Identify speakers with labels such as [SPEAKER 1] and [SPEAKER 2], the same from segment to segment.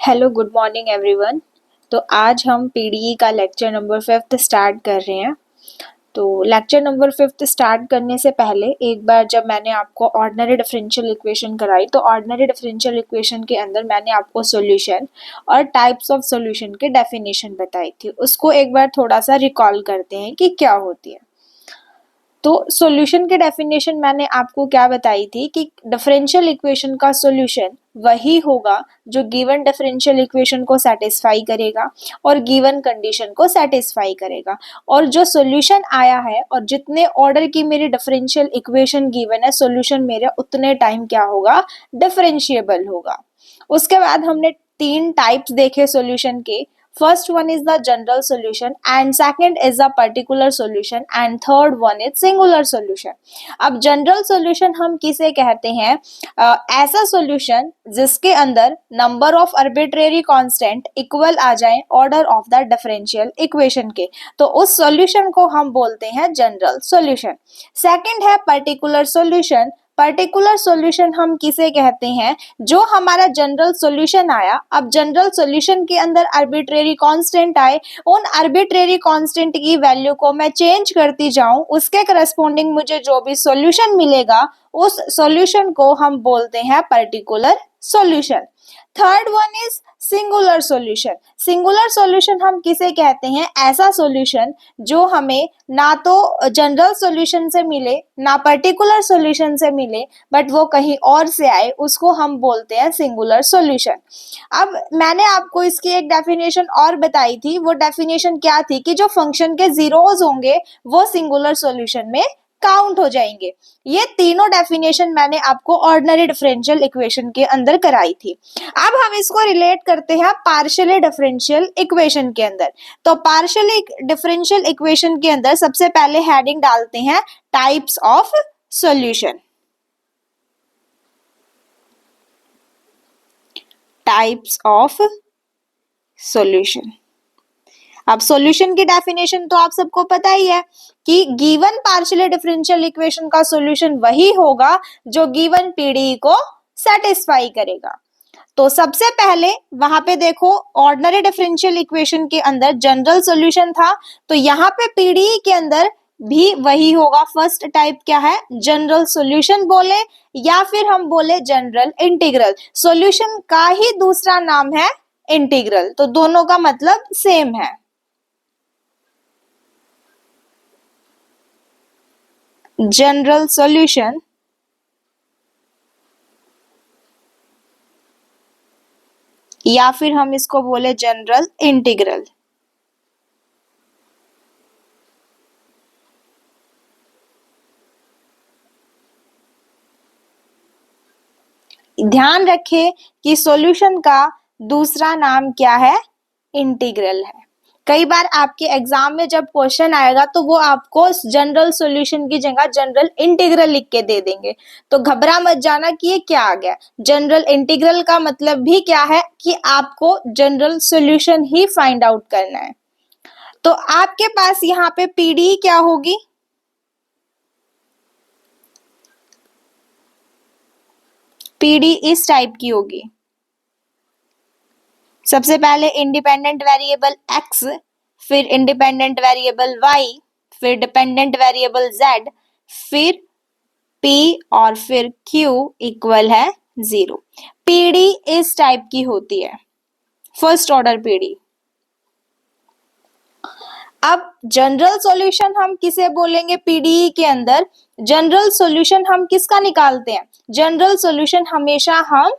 [SPEAKER 1] Hello good morning everyone. तो आज हम पीडीई का लेक्चर नंबर 5 स्टार्ट कर रहे हैं। तो लेक्चर नंबर 5 स्टार्ट करने से पहले एक बार जब मैंने आपको ऑर्डिनरी डिफरेंशियल इक्वेशन कराई तो ऑर्डिनरी डिफरेंशियल इक्वेशन के अंदर मैंने आपको सॉल्यूशन और टाइप्स ऑफ सॉल्यूशन के डेफिनेशन बताई थी। उसको एक बार थोड़ा सा रिकॉल करते हैं कि क्या होती है। तो सॉल्यूशन के डेफिनेशन मैंने आपको क्या बताई थी कि डिफरेंशियल इक्वेशन का सॉल्यूशन वही होगा जो गिवन डिफरेंशियल इक्वेशन को सेटिस्फाई करेगा और गिवन कंडीशन को सेटिस्फाई करेगा। और जो सॉल्यूशन आया है और जितने ऑर्डर की मेरी डिफरेंशियल इक्वेशन गिवन है, सॉल्यूशन मेरा उतने टाइम क्या होगा, डिफरेंशिएबल होगा। उसके बाद हमने तीन टाइप्स देखे सॉल्यूशन के। First one is the general solution and second is the particular solution and third one is singular solution. अब general solution हम किसे कहते हैं? ऐसा solution जिसके अंदर number of arbitrary constant equal आ जाए order of the differential equation के, तो उस solution को हम बोलते हैं general solution. Second है particular solution. पर्टिकुलर सॉल्यूशन हम किसे कहते हैं? जो हमारा जनरल सॉल्यूशन आया, अब जनरल सॉल्यूशन के अंदर आर्बिट्रेरी कांस्टेंट आए, उन आर्बिट्रेरी कांस्टेंट की वैल्यू को मैं चेंज करती जाऊं, उसके करस्पॉन्डिंग मुझे जो भी सॉल्यूशन मिलेगा उस सॉल्यूशन को हम बोलते हैं particular solution. Third one is singular solution. Singular solution हम किसे कहते हैं? ऐसा सॉल्यूशन जो हमें ना तो जनरल सॉल्यूशन से मिले ना पर्टिकुलर सॉल्यूशन से मिले, बट वो कहीं और से आए, उसको हम बोलते हैं सिंगुलर सॉल्यूशन। अब मैंने आपको इसकी एक डेफिनेशन और बताई थी। वो डेफिनेशन क्या थी कि जो फंक्शन के जीरोज होंगे वो सिंगुलर सॉल्यूशन में काउंट हो जाएंगे। ये तीनों डेफिनेशन मैंने आपको ऑर्डिनरी डिफरेंशियल इक्वेशन के अंदर कराई थी। अब हम इसको रिलेट करते हैं पार्शियली डिफरेंशियल इक्वेशन के अंदर। तो पार्शियली डिफरेंशियल इक्वेशन के अंदर सबसे पहले हेडिंग डालते हैं types of solution. Types of solution. अब सॉल्यूशन की डेफिनेशन तो आप सबको पता ही है कि गिवन पार्शियली डिफरेंशियल इक्वेशन का सॉल्यूशन वही होगा जो गिवन पीडीई को सेटिस्फाई करेगा। तो सबसे पहले वहां पे देखो ऑर्डिनरी डिफरेंशियल इक्वेशन के अंदर जनरल सॉल्यूशन था, तो यहाँ पे पीडीई के अंदर भी वही होगा। फर्स्ट टाइप क्या है? जनरल सॉल्यूशन बोले या फिर हम बोले जनरल इंटीग्रल। सॉल्यूशन का ही दूसरा नाम है इंटीग्रल, तो दोनों का मतलब सेम है। जनरल सॉल्यूशन या फिर हम इसको बोले जनरल इंटीग्रल। ध्यान रखें कि सॉल्यूशन का दूसरा नाम क्या है? इंटीग्रल है। कई बार आपके एग्जाम में जब क्वेश्चन आएगा तो वो आपको जनरल सॉल्यूशन की जगह जनरल इंटीग्रल लिख के दे देंगे, तो घबरा मत जाना कि ये क्या आ गया। जनरल इंटीग्रल का मतलब भी क्या है कि आपको जनरल सॉल्यूशन ही फाइंड आउट करना है। तो आपके पास यहाँ पे पीडी क्या होगी? पीडी इस टाइप की होगी। सबसे पहले इंडिपेंडेंट वेरिएबल x, फिर इंडिपेंडेंट वेरिएबल y, फिर डिपेंडेंट वेरिएबल z, फिर p और फिर q इक्वल है 0। पीडी इस टाइप की होती है, फर्स्ट ऑर्डर पीडी। अब जनरल सॉल्यूशन हम किसे बोलेंगे पीडीई के अंदर? जनरल सॉल्यूशन हम किसका निकालते हैं? जनरल सॉल्यूशन हमेशा हम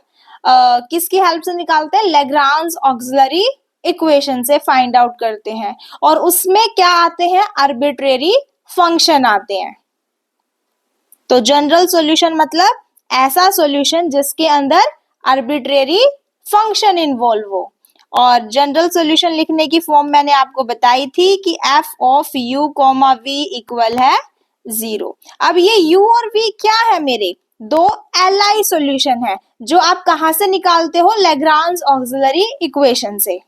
[SPEAKER 1] किसकी हेल्प से निकालते हैं? लैग्रांज ऑक्सिलरी इक्वेशन से फाइंड आउट करते हैं, और उसमें क्या आते हैं? आर्बिट्रेरी फंक्शन आते हैं। तो जनरल सॉल्यूशन मतलब ऐसा सॉल्यूशन जिसके अंदर आर्बिट्रेरी फंक्शन इन्वॉल्व हो। और जनरल सॉल्यूशन लिखने की फॉर्म मैंने आपको बताई थी कि f of u comma v equal है 0। अब ये u और v क्या है? मेरे दो एलआई सॉल्यूशन है जो आप कहां से निकालते हो? लैग्रांज ऑक्सिलरी इक्वेशन से।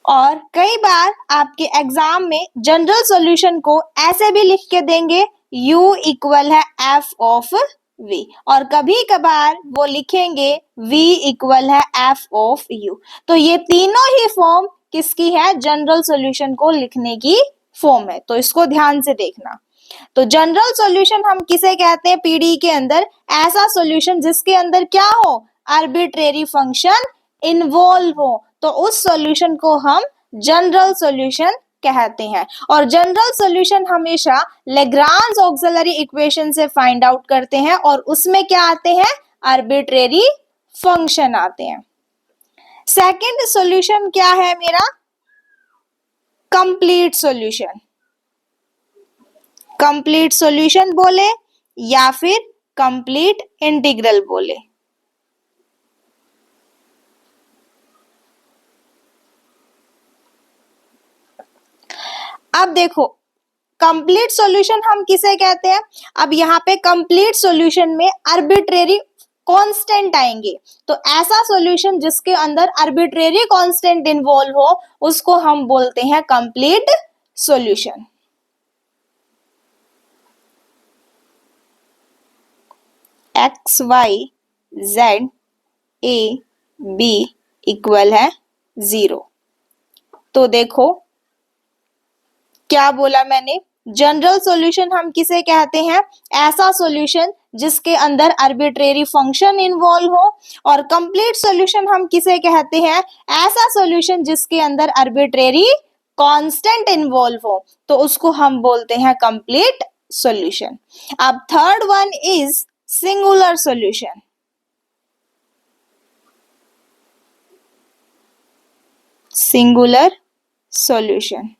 [SPEAKER 1] और कई बार आपके एग्जाम में जनरल सॉल्यूशन को ऐसे भी लिख के देंगे u इक्वल है f ऑफ v, और कभी कभार वो लिखेंगे v इक्वल है f ऑफ u। तो ये तीनों ही फॉर्म किसकी है? जनरल सॉल्यूशन को लिखने की फॉर्म है। तो इसको ध्यान से देखना। तो जनरल सॉल्यूशन हम किसे कहते हैं? पीडीई के अंदर ऐसा सॉल्यूशन जिसके अंदर क्या हो? आर्बिट्रेरी फंक्शन इन्वॉल्व हो, तो उस सॉल्यूशन को हम जनरल सॉल्यूशन कहते हैं। और जनरल सॉल्यूशन हमेशा लेग्रांज ऑक्सिलरी इक्वेशन से फाइंड आउट करते हैं, और उसमें क्या आते हैं? आर्बिट्रेरी फंक्शन आते हैं। सेकंड सॉल्यूशन क्या है मेरा? Complete solution. कंप्लीट सॉल्यूशन बोले या फिर कंप्लीट इंटीग्रल बोले। अब देखो कंप्लीट सॉल्यूशन हम किसे कहते हैं? अब यहाँ पे कंप्लीट सॉल्यूशन में आर्बिट्रेरी कांस्टेंट आएंगे, तो ऐसा सॉल्यूशन जिसके अंदर आर्बिट्रेरी कांस्टेंट इन्वॉल्व हो उसको हम बोलते हैं complete solution. X Y Z A B equal है 0। तो देखो क्या बोला मैंने? जनरल सॉल्यूशन हम किसे कहते हैं? ऐसा सॉल्यूशन जिसके अंदर आर्बिट्रेरी फंक्शन इन्वॉल्व हो। और कंप्लीट सॉल्यूशन हम किसे कहते हैं? ऐसा सॉल्यूशन जिसके अंदर आर्बिट्रेरी कांस्टेंट इन्वॉल्व हो, तो उसको हम बोलते हैं कंप्लीट सॉल्यूशन। अब third one is singular solution. Singular solution.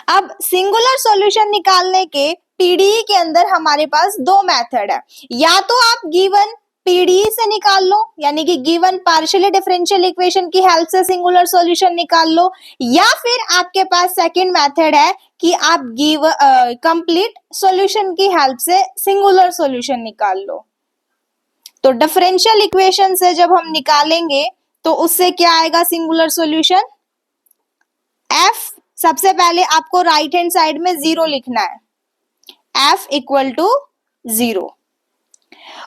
[SPEAKER 1] अब सिंगुलर सॉल्यूशन निकालने के पीडीई के अंदर हमारे पास दो मेथड है। या तो आप गिवन पीडीई से निकाल लो, यानी कि गिवन पार्शियली डिफरेंशियल इक्वेशन की हेल्प से सिंगुलर सॉल्यूशन निकाल लो, या फिर आपके पास सेकंड मेथड है कि आप कंप्लीट सॉल्यूशन की हेल्प से सिंगुलर सॉल्यूशन निकाल लो। तो डिफरेंशियल इक्वेशन से जब हम निकालेंगे तो उससे क्या आएगा? सिंगुलर सॉल्यूशन f, सबसे पहले आपको राइट हैंड साइड में 0 लिखना है, f इक्वल टू 0।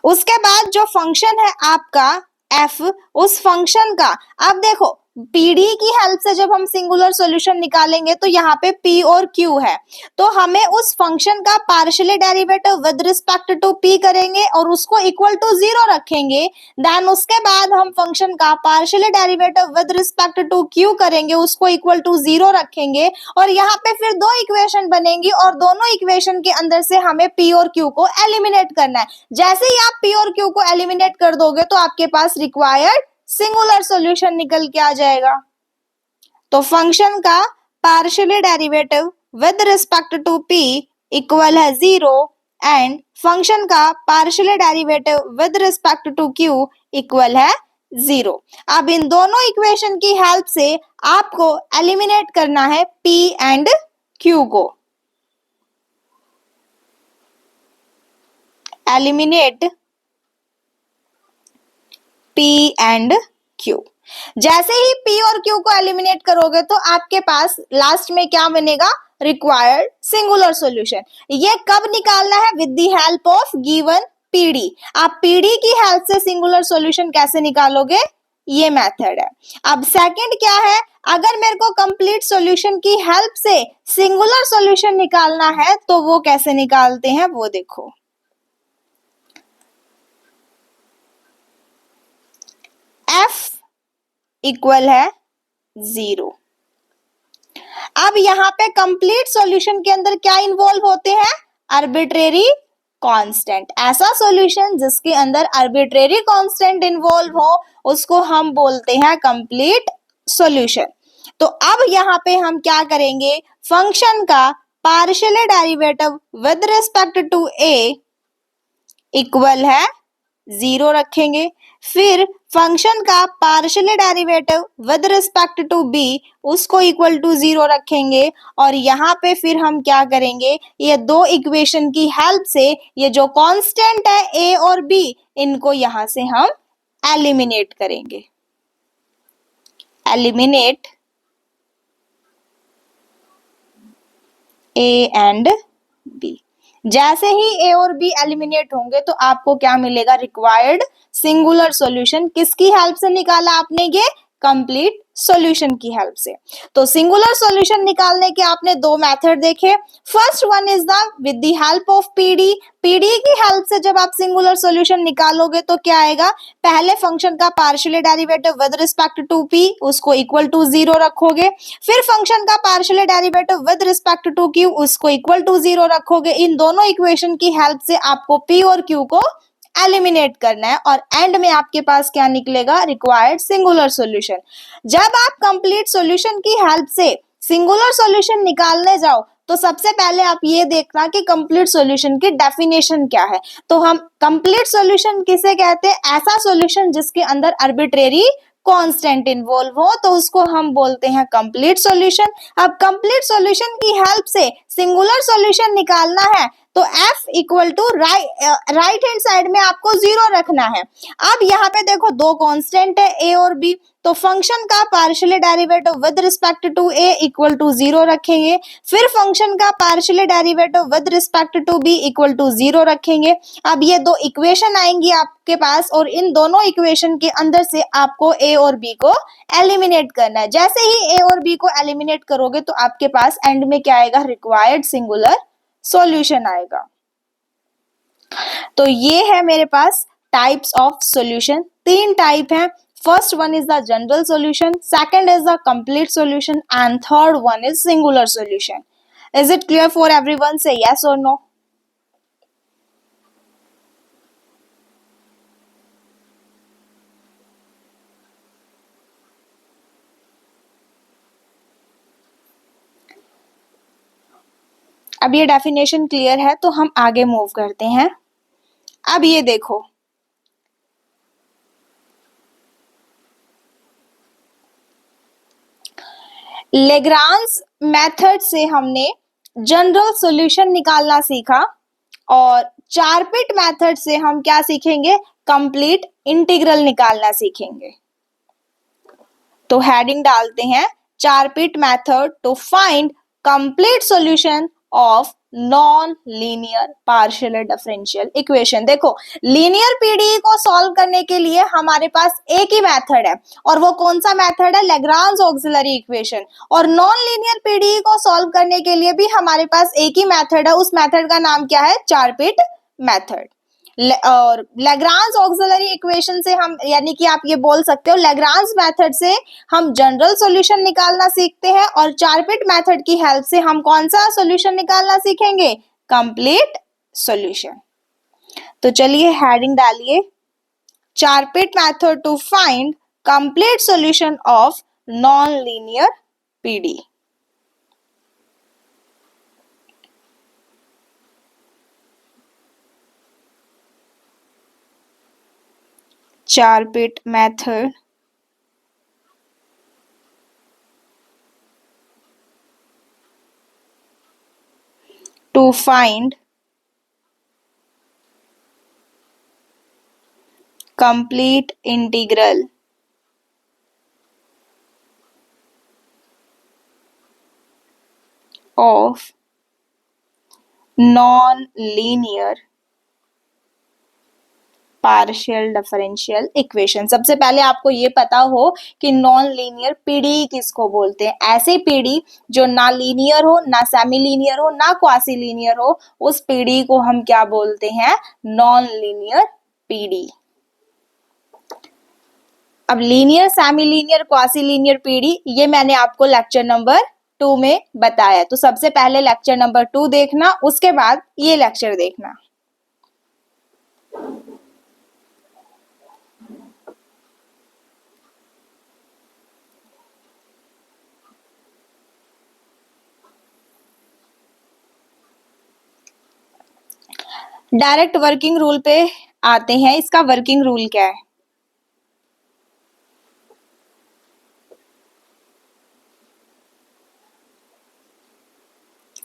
[SPEAKER 1] उसके बाद जो फंक्शन है आपका f, उस फंक्शन का, अब देखो पीडी की हेल्प से जब हम सिंगुलर सॉल्यूशन निकालेंगे तो यहाँ पे p और q है, तो हमें उस फंक्शन का partially derivative with respect to p करेंगे और उसको इक्वल टू 0 रखेंगे। देन उसके बाद हम फंक्शन का partially derivative with respect to q करेंगे, उसको इक्वल टू 0 रखेंगे, और यहाँ पे फिर दो इक्वेशन बनेंगी और दोनों इक्वेशन के अंदर से हमें p और q को एलिमिनेट करना है। जैसे ही आप p और q को एलिमिनेट कर दोगे तो आपके पास रिक्वायर्ड सिंगुलर सॉल्यूशन निकल के आ जाएगा। तो फंक्शन का partially derivative with respect to p equal है 0 एंड फंक्शन का partially derivative with respect to q equal है 0। अब इन दोनों इक्वेशन की हेल्प से आपको एलिमिनेट करना है p एंड q को। Eliminate P and Q। जैसे ही P और Q को एलिमिनेट करोगे तो आपके पास लास्ट में क्या बनेगा? Required singular solution. ये कब निकालना है? With the help of given PD। आप PD की हेल्प से सिंगुलर सॉल्यूशन कैसे निकालोगे? ये मेथड है। अब सेकंड क्या है? अगर मेरे को कंप्लीट सॉल्यूशन की हेल्प से सिंगुलर सॉल्यूशन निकालना है तो वो कैसे निकालते हैं वो देखो। f इक्वल है 0। अब यहाँ पे कंप्लीट सॉल्यूशन के अंदर क्या इन्वॉल्व होते हैं? Arbitrary constant. ऐसा सॉल्यूशन जिसके अंदर आर्बिट्रेरी कांस्टेंट इन्वॉल्व हो उसको हम बोलते हैं कंप्लीट सॉल्यूशन। तो अब यहाँ पे हम क्या करेंगे? फंक्शन का partial derivative with respect to a equal है 0 रखेंगे, फिर फंक्शन का partial derivative with respect to b उसको इक्वल टू 0 रखेंगे, और यहाँ पे फिर हम क्या करेंगे? ये दो इक्वेशन की हेल्प से ये जो कांस्टेंट है a और b इनको यहाँ से हम एलिमिनेट करेंगे। Eliminate a and b। जैसे ही ए और बी एलिमिनेट होंगे तो आपको क्या मिलेगा, रिक्वायर्ड सिंगुलर सॉल्यूशन। किसकी हेल्प से निकाला आपने ये, कंप्लीट सॉल्यूशन की हेल्प से। तो सिंगुलर सॉल्यूशन निकालने के आपने दो मेथड देखे। First one is the with the help of PD. PD की हेल्प से जब आप सिंगुलर सॉल्यूशन निकालोगे तो क्या आएगा, पहले फंक्शन का partial derivative with respect to P उसको इक्वल टू 0 रखोगे, फिर फंक्शन का partial derivative with respect to Q उसको इक्वल टू 0 रखोगे। इन दोनों इक्वेशन की हेल्प से आपको पी और क्यू को एलिमिनेट करना है और एंड में आपके पास क्या निकलेगा, रिक्वायर्ड सिंगुलर सॉल्यूशन। जब आप कंप्लीट सॉल्यूशन की हेल्प से सिंगुलर सॉल्यूशन निकालने जाओ तो सबसे पहले आप ये देखना कि कंप्लीट सॉल्यूशन की डेफिनेशन क्या है। तो हम कंप्लीट सॉल्यूशन किसे कहते हैं, ऐसा सॉल्यूशन जिसके अंदर आर्बिट्रेरी कांस्टेंट इन्वॉल्व हो तो उसको हम बोलते हैं कंप्लीट सॉल्यूशन। अब कंप्लीट सॉल्यूशन की हेल्प से सिंगुलर सॉल्यूशन निकालना है तो f equal to right hand side में आपको 0 रखना है। अब यहाँ पे देखो दो कांस्टेंट है a और b, तो फंक्शन का partial derivative with respect to a equal to 0 रखेंगे, फिर फंक्शन का partial derivative with respect to b equal to 0 रखेंगे। अब ये दो इक्वेशन आएंगी आपके पास और इन दोनों इक्वेशन के अंदर से आपको a और b को एलिमिनेट करना है। जैसे ही a और b को एलिमिनेट करोगे तो आपके पास एंड में क्या आएगा, रिक्वायर्ड सिंगुलर सॉल्यूशन आएगा। तो ये है मेरे पास टाइप्स ऑफ सॉल्यूशन, तीन टाइप है। First one is the general solution, second is the complete solution and third one is singular solution. Is it clear for everyone? से यस और नो। अब ये डेफिनेशन क्लियर है तो हम आगे मूव करते हैं। अब ये देखो, लेग्रांज मेथड से हमने जनरल सॉल्यूशन निकालना सीखा और चारपिट मेथड से हम क्या सीखेंगे, कंप्लीट इंटीग्रल निकालना सीखेंगे। तो हेडिंग डालते हैं, Charpit method to find complete solution of non linear partial differential equation. देखो लीनियर पीडीई को सॉल्व करने के लिए हमारे पास एक ही मेथड है और वो कौन सा मेथड है, लैग्रांज ऑक्सिलरी इक्वेशन। और नॉन लीनियर पीडीई को सॉल्व करने के लिए भी हमारे पास एक ही मेथड है, उस मेथड का नाम क्या है, चारपिट मेथड। और लैग्रांज ऑक्सिलरी इक्वेशन से हम, यानी कि आप ये बोल सकते हो लैग्रांज मेथड से हम जनरल सॉल्यूशन निकालना सीखते हैं और चारपिट मेथड की हेल्प से हम कौन सा सॉल्यूशन निकालना सीखेंगे, कंप्लीट सॉल्यूशन। तो चलिए हेडिंग डालिए, Charpit method to find complete solution of non linear PD. Charpit method to find complete integral of non-linear partial differential equation. सबसे पहले आपको ये पता हो कि नॉन लीनियर पीडी किसको बोलते हैं। ऐसे पीडी जो ना लीनियर हो, ना सेमी लीनियर हो, ना क्वासी लीनियर हो, उस पीडी को हम क्या बोलते हैं, नॉन लीनियर पीडी। अब linear, semi linear, quasi linear PD ये मैंने आपको लेक्चर नंबर 2 में बताया। तो सबसे पहले लेक्चर नंबर 2 देखना, उसके बाद ये लेक्चर देखना। डायरेक्ट वर्किंग रूल पे आते हैं। इसका वर्किंग रूल क्या है,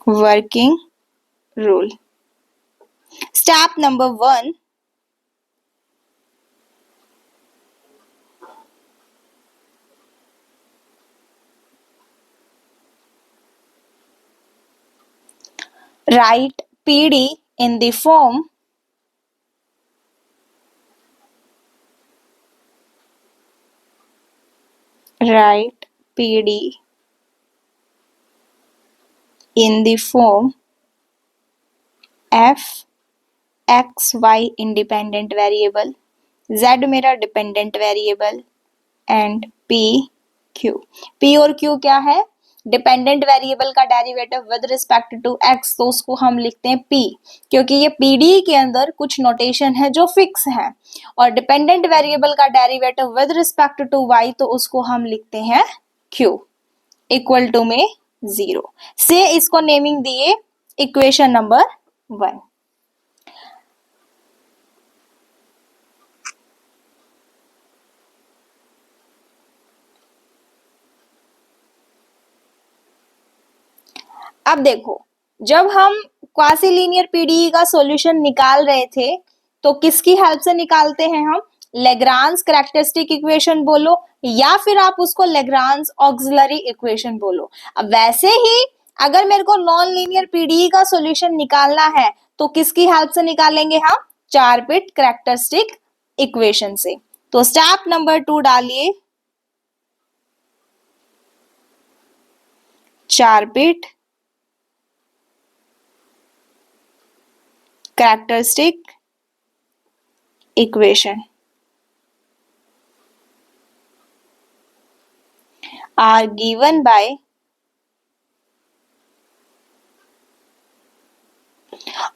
[SPEAKER 1] working rule. Step number 1, write PD in the form write PD in the form f x y independent variable, z मेरा dependent variable and p q। p और q क्या है? डिपेंडेंट वेरिएबल का derivative with respect to x, तो उसको हम लिखते हैं p, क्योंकि ये pd के अंदर कुछ नोटेशन है जो फिक्स है, और डिपेंडेंट वेरिएबल का derivative with respect to y, तो उसको हम लिखते हैं q इक्वल टू में 0 से इसको नेमिंग दिए इक्वेशन नंबर 1। अब देखो, जब हम क्वासी लीनियर पीडीई का सॉल्यूशन निकाल रहे थे तो किसकी हेल्प से निकालते हैं हम? लेग्रांज कैरेक्टरिस्टिक इक्वेशन बोलो या फिर आप उसको लेग्रांज ऑक्सिलरी इक्वेशन बोलो। अब वैसे ही अगर मेरे को नॉन लीनियर पीडीई का सॉल्यूशन निकालना है तो किसकी हेल्प से निकालेंगे हम? चार बिट कैरेक्टरिस्टिक इक्वेशन से। तो स्टेप नंबर 2 डालिए, चार bit characteristic equation are given by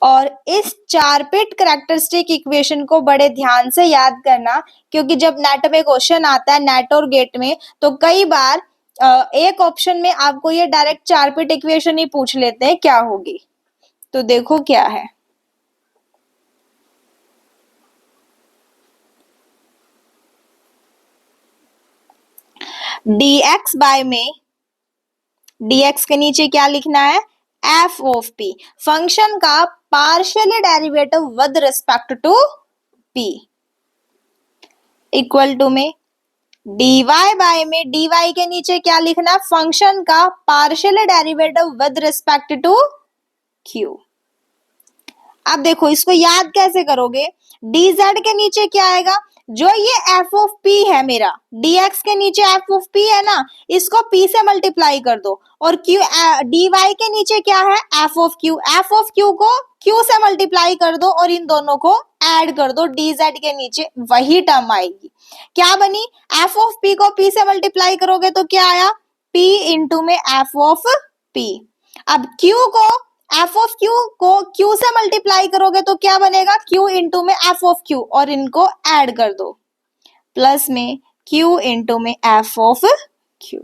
[SPEAKER 1] और इस चार बिट कैरेक्टरिस्टिक इक्वेशन को बड़े ध्यान से याद करना, क्योंकि जब नेट में क्वेश्चन आता है नेट और गेट में, तो कई बार एक ऑप्शन में आपको ये डायरेक्ट चार बिट इक्वेशन ही पूछ लेते हैं क्या होगी। तो देखो क्या है, dx बाय में dx के नीचे क्या लिखना है? f ऑफ p, फंक्शन का partial derivative with respect to p equal to में dy बाय में dy के नीचे क्या लिखना? फंक्शन का partial derivative with respect to q। अब देखो इसको याद कैसे करोगे? dz के नीचे क्या आएगा? जो ये f ऑफ p है मेरा, dx के नीचे f ऑफ p है ना, इसको p से मल्टीप्लाई कर दो, और q dy के नीचे क्या है? f ऑफ q को q से मल्टीप्लाई कर दो और इन दोनों को ऐड कर दो, dz के नीचे वही टर्म आएगी। क्या बनी? f ऑफ p को p से मल्टीप्लाई करोगे तो क्या आया? p इंटू में f ऑफ p। अब q को f ऑफ q को q से मल्टीप्लाई करोगे तो क्या बनेगा? q इंटू में f ऑफ q, और इनको ऐड कर दो, प्लस में q इंटू में f ऑफ q।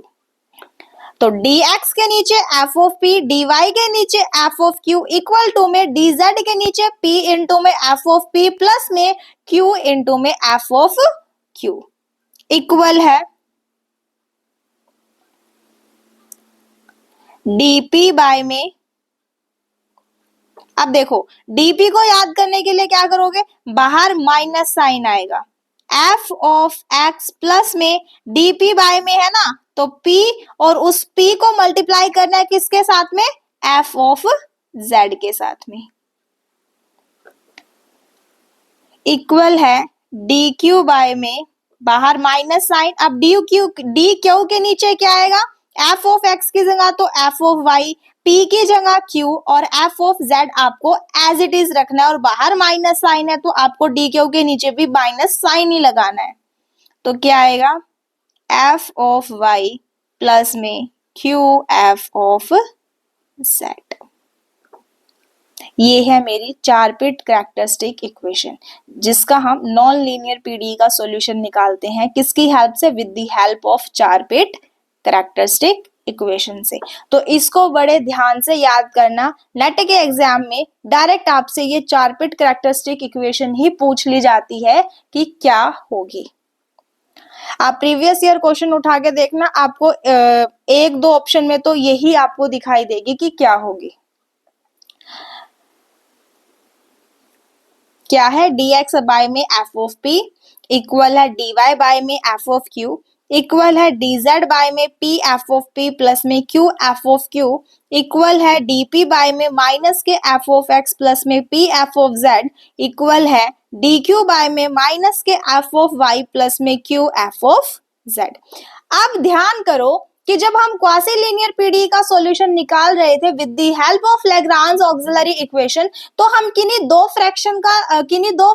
[SPEAKER 1] तो dx के नीचे f ऑफ p, dy के नीचे f of q equal to में dz के नीचे p इंटू में f ऑफ p प्लस में q इंटू में f ऑफ q इक्वल है dp बाय में। अब देखो dp को याद करने के लिए क्या करोगे? बाहर माइनस साइन आएगा, f ऑफ x प्लस में dp बाय में है ना, तो p और उस p को मल्टीप्लाई करना है किसके साथ में? f ऑफ z के साथ में इक्वल है dq बाय में, बाहर माइनस साइन, अब dq के नीचे क्या आएगा? f ऑफ x की जगह तो f ऑफ y, p की जगह q और f ऑफ z आपको एज इट इज रखना है, और बाहर माइनस साइन है तो आपको dq के नीचे भी माइनस साइन ही लगाना है। तो क्या आएगा? f ऑफ y प्लस में q f ऑफ z। ये है मेरी चार बिट कैरेक्टरिस्टिक इक्वेशन, जिसका हम नॉन लीनियर पीडीई का सॉल्यूशन निकालते हैं किसकी हेल्प से? विद द हेल्प ऑफ चार बिट कैरेक्टरिस्टिक इक्वेशन से। तो इसको बड़े ध्यान से याद करना, नेट के एग्जाम में डायरेक्ट आपसे ये चार बिट कैरेक्टरिस्टिक इक्वेशन ही पूछ ली जाती है कि क्या होगी। आप प्रीवियस ईयर क्वेश्चन उठा के देखना, आपको एक दो ऑप्शन में तो यही आपको दिखाई देगी कि क्या होगी। क्या है? dx बाय में f ऑफ p इक्वल है dy बाय में f ऑफ q, इक्वल है dz बाय में p f of p plus में q f of q equal है dp बाय में माइनस के f ऑफ x प्लस में p f of z equal है dq बाय में माइनस के f ऑफ y प्लस में q f ऑफ z। अब ध्यान करो कि जब हम क्वासी लीनियर पीडीई का सॉल्यूशन निकाल रहे थे with the help of Lagrange auxiliary equation, तो हम किन्हीं दो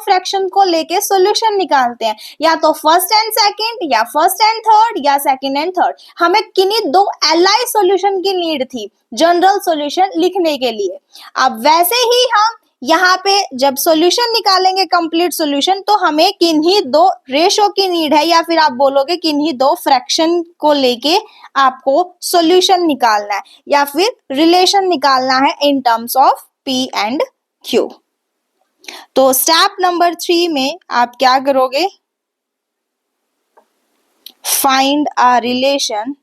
[SPEAKER 1] फ्रैक्शन को लेके सॉल्यूशन निकालते हैं, या तो फर्स्ट एंड सेकंड या फर्स्ट एंड थर्ड या सेकंड एंड थर्ड। हमें किन्हीं दो एलआई सॉल्यूशन की नीड थी जनरल सॉल्यूशन लिखने के लिए। अब वैसे ही हम यहाँ पे जब सॉल्यूशन निकालेंगे कंप्लीट सॉल्यूशन, तो हमें किन्हीं दो रेशो की नीड है, या फिर आप बोलोगे किन्हीं दो फ्रैक्शन को लेके आपको सॉल्यूशन निकालना है या फिर रिलेशन निकालना है in terms of P and Q। तो स्टेप नंबर 3 में आप क्या करोगे? Find a relation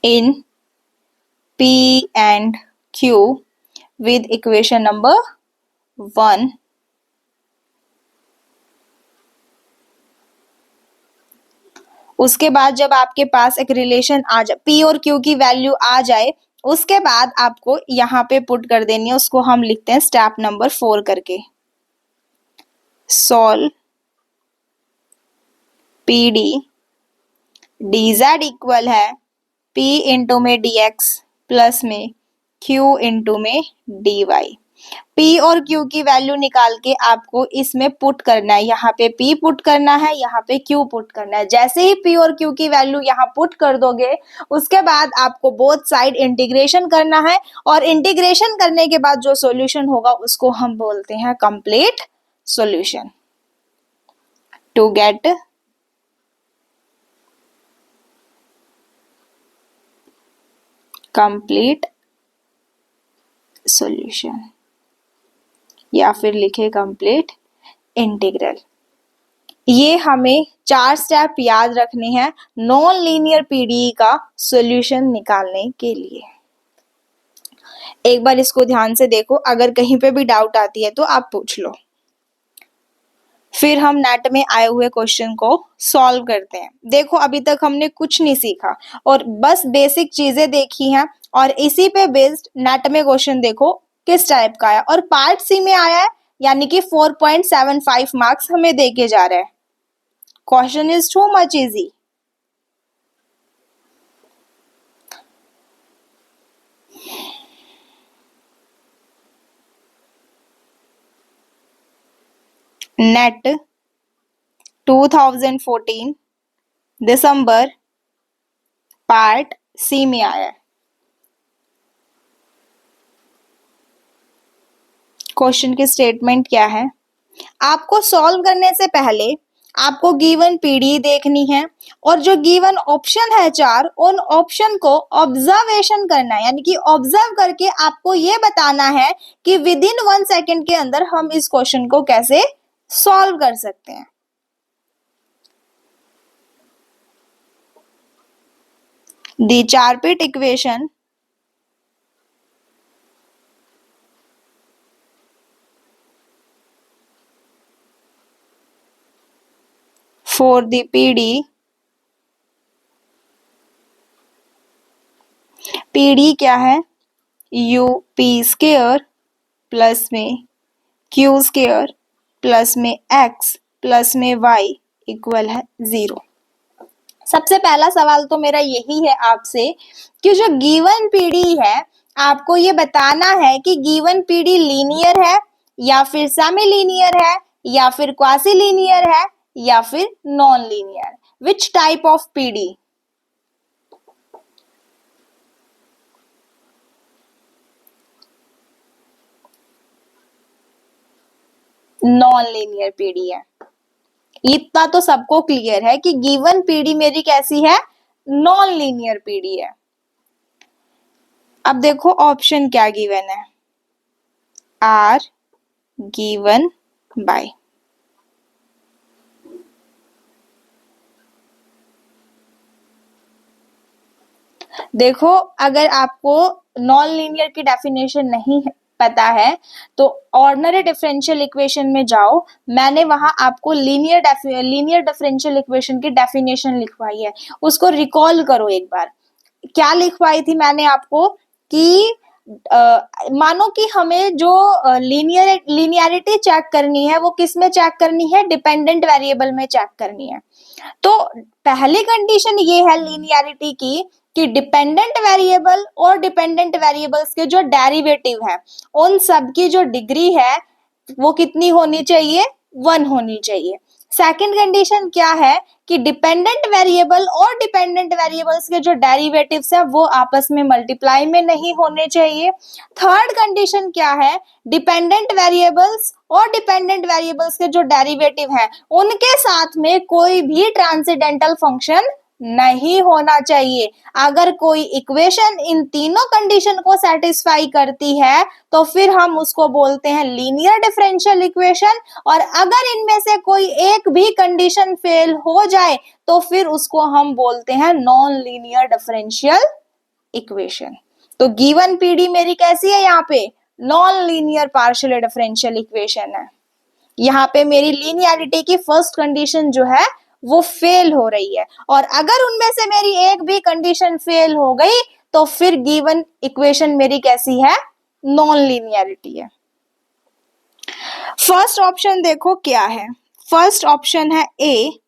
[SPEAKER 1] in P and Q with equation number 1। उसके बाद जब आपके पास एक रिलेशन आ जाए, P और Q की वैल्यू आ जाए, उसके बाद आपको यहाँ पे पुट कर देनी है, उसको हम लिखते हैं स्टेप नंबर 4 करके। सॉल्व PD dz इक्वल है P इंटू में dx प्लस में Q इंटू में dy। P और Q की वैल्यू निकाल के आपको इसमें पुट करना है, यहाँ पे P पुट करना है, यहाँ पे Q पुट करना है। जैसे ही P और Q की वैल्यू यहाँ पुट कर दोगे, उसके बाद आपको बोथ साइड इंटीग्रेशन करना है, और इंटीग्रेशन करने के बाद जो सॉल्यूशन होगा उसको हम बोलते हैं complete solution. To get complete solution, या फिर लिखे कंप्लीट इंटीग्रल। ये हमें 4 स्टेप याद रखने हैं नॉन लीनियर पीडीई का सॉल्यूशन निकालने के लिए। एक बार इसको ध्यान से देखो, अगर कहीं पे भी डाउट आती है तो आप पूछ लो। फिर हम नेट में आए हुए क्वेश्चन को सॉल्व करते हैं। देखो अभी तक हमने कुछ नहीं सीखा और बस बेसिक चीजें देखी हैं, और इसी पे बेस्ड नेट में क्वेश्चन देखो किस टाइप का है, और पार्ट सी में आया है, यानी कि 4.75 मार्क्स हमें देके जा रहे हैं। Question is too much easy. NET 2014 दिसंबर पार्ट सी में आया है। क्वेश्चन की स्टेटमेंट क्या है? आपको सॉल्व करने से पहले आपको गिवन पीडी देखनी है, और जो गिवन ऑप्शन है 4, उन ऑप्शन को ऑब्जर्वेशन करना है, यानी कि ऑब्जर्व करके आपको ये बताना है कि विद इन 1 सेकेंड के अंदर हम इस क्वेश्चन को कैसे सॉल्व कर सकते हैं। दी Charpit equation for the PD क्या है? UP स्क्वायर प्लस में Q स्क्वायर प्लस में X प्लस में Y इक्वल है 0। सबसे पहला सवाल तो मेरा यही है आपसे कि जो गिवन पीडी है, आपको ये बताना है कि गिवन पीडी लीनियर है या फिर सेमी लीनियर है या फिर क्वासी लीनियर है या फिर non linear. Which type of PD? Non linear PD है। इतना तो सबको क्लियर है कि गिवन पीडी मेरी कैसी है? नॉन लीनियर पीडी है। अब देखो ऑप्शन क्या गिवन है? Are given by. देखो अगर आपको नॉन लीनियर की डेफिनेशन नहीं पता है तो ऑर्डिनरी डिफरेंशियल इक्वेशन में जाओ, मैंने वहां आपको लीनियर डिफरेंशियल इक्वेशन की डेफिनेशन लिखवाई है, उसको रिकॉल करो एक बार। क्या लिखवाई थी मैंने आपको कि मानो कि हमें जो लीनियरिटी चेक करनी है वो किस में चेक करनी है, डिपेंडेंट वेरिएबल में चेक करनी है। तो पहली कंडीशन ये है लीनियरिटी की कि डिपेंडेंट वेरिएबल और डिपेंडेंट वेरिएबल्स के जो डेरिवेटिव है उन सब की जो डिग्री है वो कितनी होनी चाहिए, 1 होनी चाहिए। सेकंड कंडीशन क्या है कि डिपेंडेंट वेरिएबल और डिपेंडेंट वेरिएबल्स के जो डेरिवेटिव्स है वो आपस में मल्टीप्लाई में नहीं होने चाहिए। थर्ड कंडीशन क्या है, डिपेंडेंट वेरिएबल्स और डिपेंडेंट वेरिएबल्स के जो डेरिवेटिव है उनके साथ में कोई भी ट्रांसेंडेंटल फंक्शन नहीं होना चाहिए। अगर कोई इक्वेशन इन तीनों कंडीशन को सेटिस्फाई करती है तो फिर हम उसको बोलते हैं लीनियर डिफरेंशियल इक्वेशन, और अगर इनमें से कोई एक भी कंडीशन फेल हो जाए तो फिर उसको हम बोलते हैं नॉन लीनियर डिफरेंशियल इक्वेशन। तो गिवन पीडी मेरी कैसी है, यहाँ पे non linear partial differential equation है। यहाँ पे मेरी लीनियरिटी की फर्स्ट कंडीशन जो है वो फेल हो रही है, और अगर उनमें से मेरी एक भी कंडीशन फेल हो गई तो फिर गिवन इक्वेशन मेरी कैसी है, नॉन लीनियरिटी है। फर्स्ट ऑप्शन देखो क्या है, फर्स्ट ऑप्शन है ए।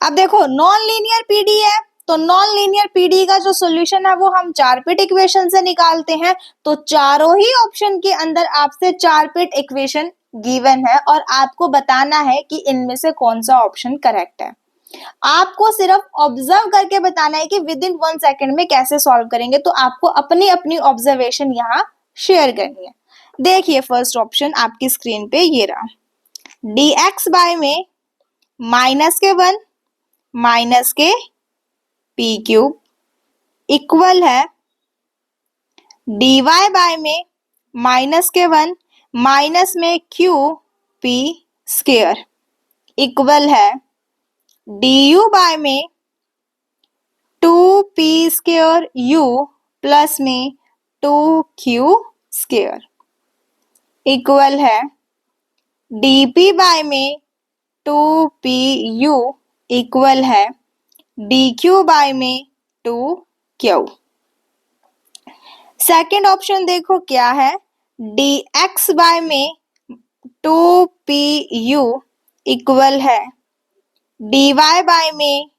[SPEAKER 1] अब देखो नॉन लीनियर पीडी है तो नॉन लीनियर पीडी का जो सॉल्यूशन है वो हम 4 पिट इक्वेशन से निकालते हैं। तो चारों ही ऑप्शन के अंदर आपसे 4 पिट इक्वेशन गिवन है और आपको बताना है कि इनमें से कौन सा ऑप्शन करेक्ट है। आपको सिर्फ ऑब्जर्व करके बताना है कि विद इन 1 सेकेंड में कैसे सॉल्व करेंगे। तो आपको अपनी अपनी ऑब्जर्वेशन यहाँ शेयर करनी है। देखिए फर्स्ट ऑप्शन आपकी स्क्रीन पे ये रहा, dx बाय में -1 माइनस के पी क्यूब इक्वल है dy बाय में -1 माइनस में क्यू पी स्क्वायर इक्वल है du बाय में 2p स्क्वायर u प्लस में 2q स्क्वायर इक्वल है dp बाय में 2pu इक्वल है dq बाय में 2q। सेकेंड ऑप्शन देखो क्या है, dx बाय में 2pu इक्वल है dy बाय में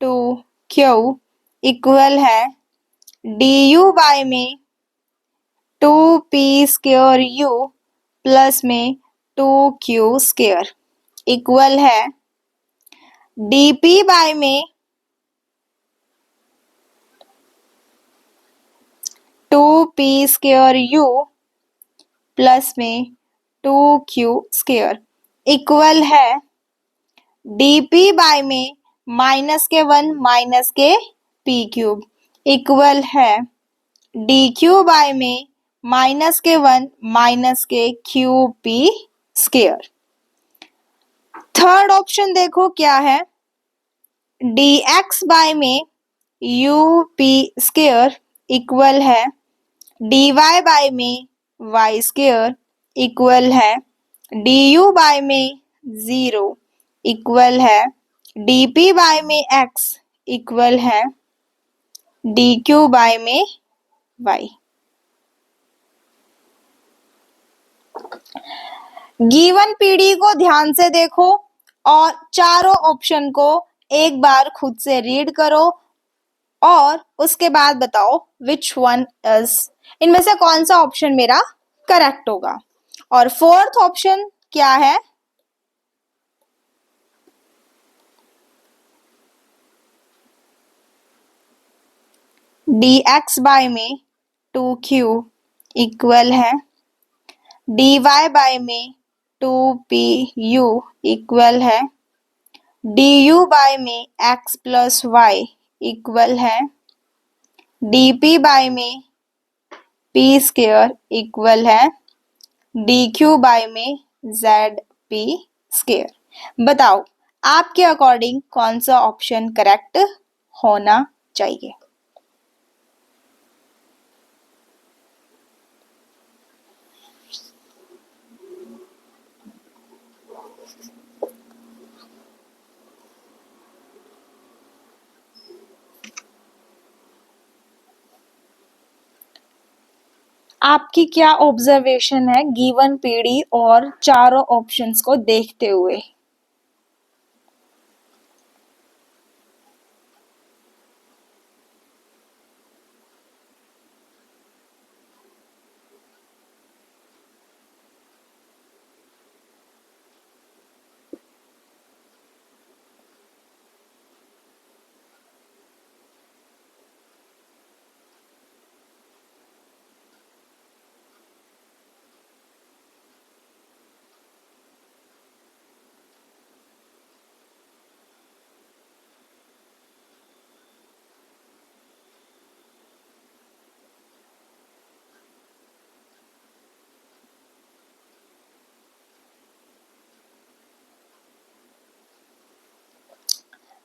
[SPEAKER 1] 2q इक्वल है du बाय में 2p स्क्वायर u प्लस में 2q स्क्वायर इक्वल है dp बाय में 2p स्क्वायर u प्लस में 2q स्क्वायर इक्वल है dp बाय में -1 माइनस के p क्यूब इक्वल है dq बाय में -1 माइनस के qp स्क्वायर। थर्ड ऑप्शन देखो क्या है, dx बाय में up स्क्वायर इक्वल है dy बाय में y स्क्वायर इक्वल है du बाय में 0 इक्वल है dp बाय में x इक्वल है dq बाय में y। गिवन पीडी को ध्यान से देखो और चारों ऑप्शन को एक बार खुद से रीड करो और उसके बाद बताओ विच वन इज, इनमें से कौन सा ऑप्शन मेरा करेक्ट होगा। और फोर्थ ऑप्शन क्या है, dx बाय में 2q इक्वल है dy बाय में 2pu इक्वल है du बाय में x प्लस y इक्वल है dp बाय में p स्क्वायर इक्वल है dq बाय में zp स्क्वायर। बताओ आपके अकॉर्डिंग कौन सा ऑप्शन करेक्ट होना चाहिए। आपकी क्या ऑब्जर्वेशन है गिवन पीडी और चारों ऑप्शंस को देखते हुए?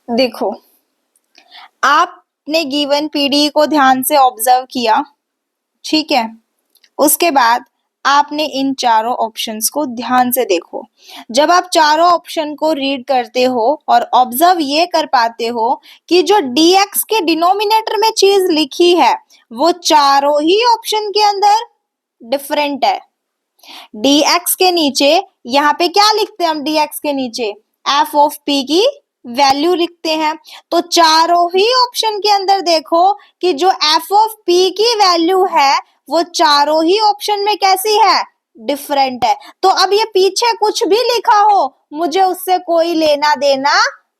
[SPEAKER 1] देखो, आपने गिवन पीडी को ध्यान से ऑब्जर्व किया, ठीक है। उसके बाद आपने इन चारों ऑप्शंस को ध्यान से देखो। जब आप चारों ऑप्शन को रीड करते हो और ऑब्जर्व ये कर पाते हो कि जो dx के डिनोमिनेटर में चीज लिखी है वो चारों ही ऑप्शन के अंदर डिफरेंट है। dx के नीचे यहाँ पे क्या लिखते हैं हम? dx के नीचे f ऑफ p की वैल्यू लिखते हैं। तो चारों ही ऑप्शन के अंदर देखो कि जो f ऑफ p की वैल्यू है वो चारों ही ऑप्शन में कैसी है? डिफरेंट है। तो अब ये पीछे कुछ भी लिखा हो मुझे उससे कोई लेना देना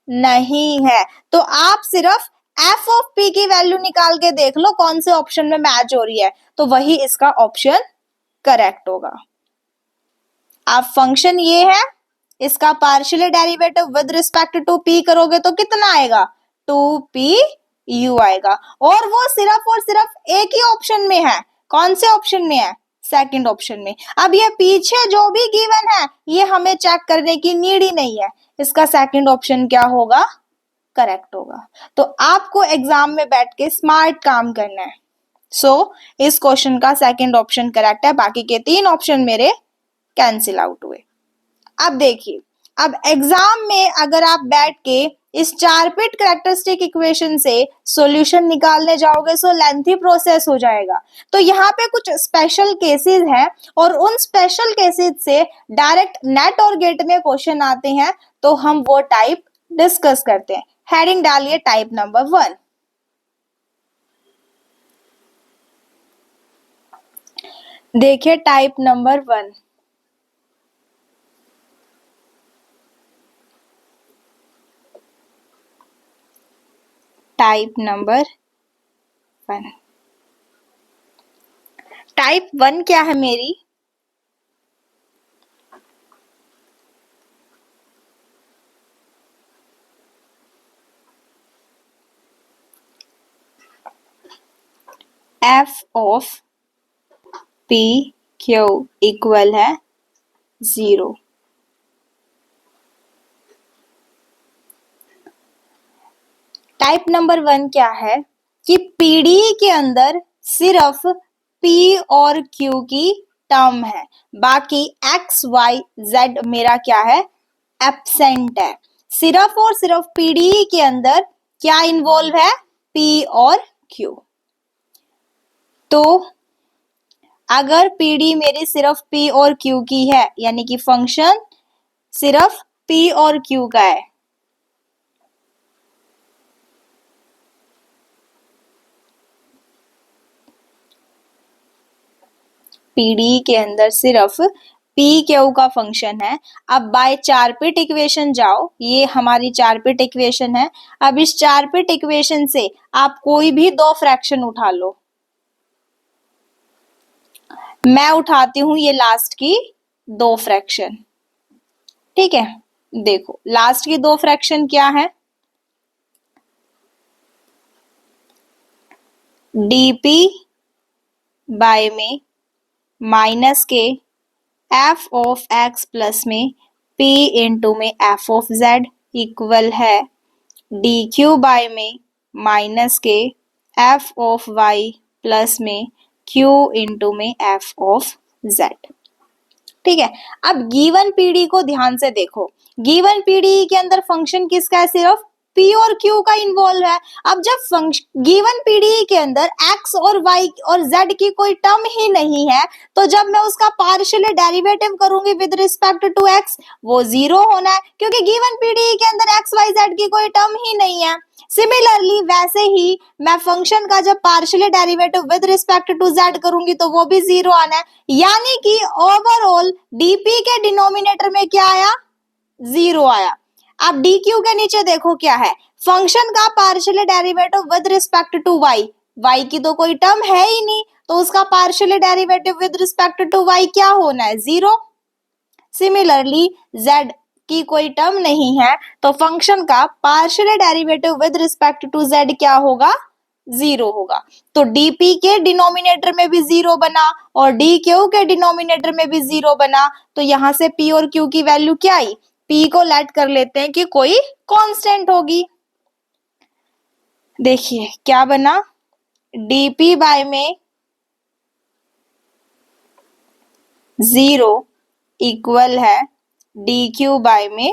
[SPEAKER 1] नहीं है। तो आप सिर्फ f ऑफ p की वैल्यू निकाल के देख लो कौन से ऑप्शन में मैच हो रही है, तो वही इसका ऑप्शन करेक्ट होगा। अब फंक्शन ये है, इसका partial derivative with respect to p करोगे तो कितना आएगा? 2pu आएगा। और वो सिर्फ और सिर्फ एक ही ऑप्शन में है। कौन से ऑप्शन में है? सेकंड ऑप्शन में। अब ये पीछे जो भी गिवन है ये हमें चेक करने की नीड ही नहीं है, इसका सेकंड ऑप्शन क्या होगा? करेक्ट होगा। तो आपको एग्जाम में बैठ के स्मार्ट काम करना है। इस क्वेश्चन का सेकंड ऑप्शन करेक्ट है, बाकी के तीन ऑप्शन मेरे कैंसिल आउट हुए। अब देखिए, अब एग्जाम में अगर आप बैठ के इस 4 बिट कैरेक्टरिस्टिक इक्वेशन से सॉल्यूशन निकालने जाओगे तो लेंथी प्रोसेस हो जाएगा। तो यहाँ पे कुछ स्पेशल केसेस हैं और उन स्पेशल केसेस से डायरेक्ट नेट और गेट में क्वेश्चन आते हैं, तो हम वो टाइप डिस्कस करते हैं। हेडिंग डालिए टाइप नंबर 1। देखिए type number 1, type number 1। Type 1 क्या है मेरी? f of p q equal है 0। टाइप नंबर 1 क्या है कि पीडीई के अंदर सिर्फ p और q की टर्म है, बाकी x y z मेरा क्या है? एब्सेंट है। सिर्फ और सिर्फ पीडीई के अंदर क्या इन्वॉल्व है? p और q। तो अगर पीडी मेरी सिर्फ p और q की है यानी कि फंक्शन सिर्फ p और q का है, पीडी के अंदर सिर्फ पी क्यू का फंक्शन है। अब बाय 4 बिट इक्वेशन जाओ, ये हमारी 4 बिट इक्वेशन है। अब इस 4 बिट इक्वेशन से आप कोई भी दो फ्रैक्शन उठा लो। मैं उठाती हूं ये लास्ट की दो फ्रैक्शन, ठीक है। देखो लास्ट की दो फ्रैक्शन क्या है? डीपी बाय में माइनस के एफ ऑफ एक्स प्लस में p इंटू में एफ ऑफ जेड इक्वल है डी क्यू बाय में माइनस के एफ ऑफ वाई प्लस में q इंटू में एफ ऑफ जेड, ठीक है। अब गिवन पीडी को ध्यान से देखो। गिवन पीडी के अंदर फंक्शन किसका है? सिर्फ
[SPEAKER 2] पी और क्यू का इन्वॉल्व है। अब जब गिवन पीडीई के अंदर एक्स और वाई और जेड की कोई टर्म ही नहीं है, तो जब मैं उसका पार्शियली डेरिवेटिव करूंगी विद रिस्पेक्ट टू एक्स, वो जीरो होना है, क्योंकि गिवन पीडीई के अंदर एक्स वाई जेड की कोई टर्म ही नहीं है। सिमिलरली वैसे ही मैं फंक्शन का जब partially derivative with respect to Z करूंगी तो वो भी जीरो आना है, यानी कि ओवरऑल डीपी के डिनोमिनेटर में क्या आया, जीरो आया। अब डी क्यू के नीचे देखो क्या है, फंक्शन का partially derivative with respect to Y, Y की तो कोई टर्म है ही नहीं, तो उसका partially derivative with respect to Y क्या होना है, जीरो। सिमिलरली जेड की कोई टर्म नहीं है, तो फंक्शन का partially derivative with respect to Z क्या होगा, जीरो होगा। तो डीपी के डिनोमिनेटर में भी जीरो बना और डी क्यू के डिनोमिनेटर में भी जीरो बना, तो यहां से पी और क्यू की वैल्यू क्या आई, पी को लेट कर लेते हैं कि कोई कांस्टेंट होगी। देखिए क्या बना, डीपी बाय में जीरो इक्वल है डी क्यू बाय में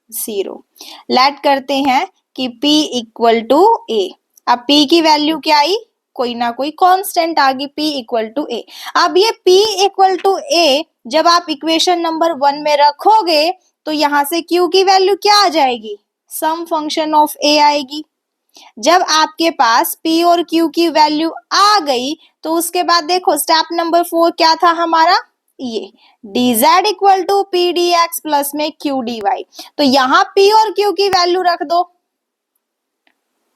[SPEAKER 2] जीरो। लेट करते हैं कि P इक्वल टू ए। अब P की वैल्यू क्या आई, कोई ना कोई कांस्टेंट आ गई, P इक्वल टू ए। अब ये P इक्वल टू ए जब आप इक्वेशन नंबर 1 में रखोगे तो यहां से Q की वैल्यू क्या आ जाएगी, सम फंक्शन ऑफ A आएगी। जब आपके पास P और Q की वैल्यू आ गई तो उसके बाद देखो स्टेप नंबर 4 क्या था हमारा, ये dz equal to P D x plus में क्यू डी वाई। तो यहां P और Q की वैल्यू रख दो,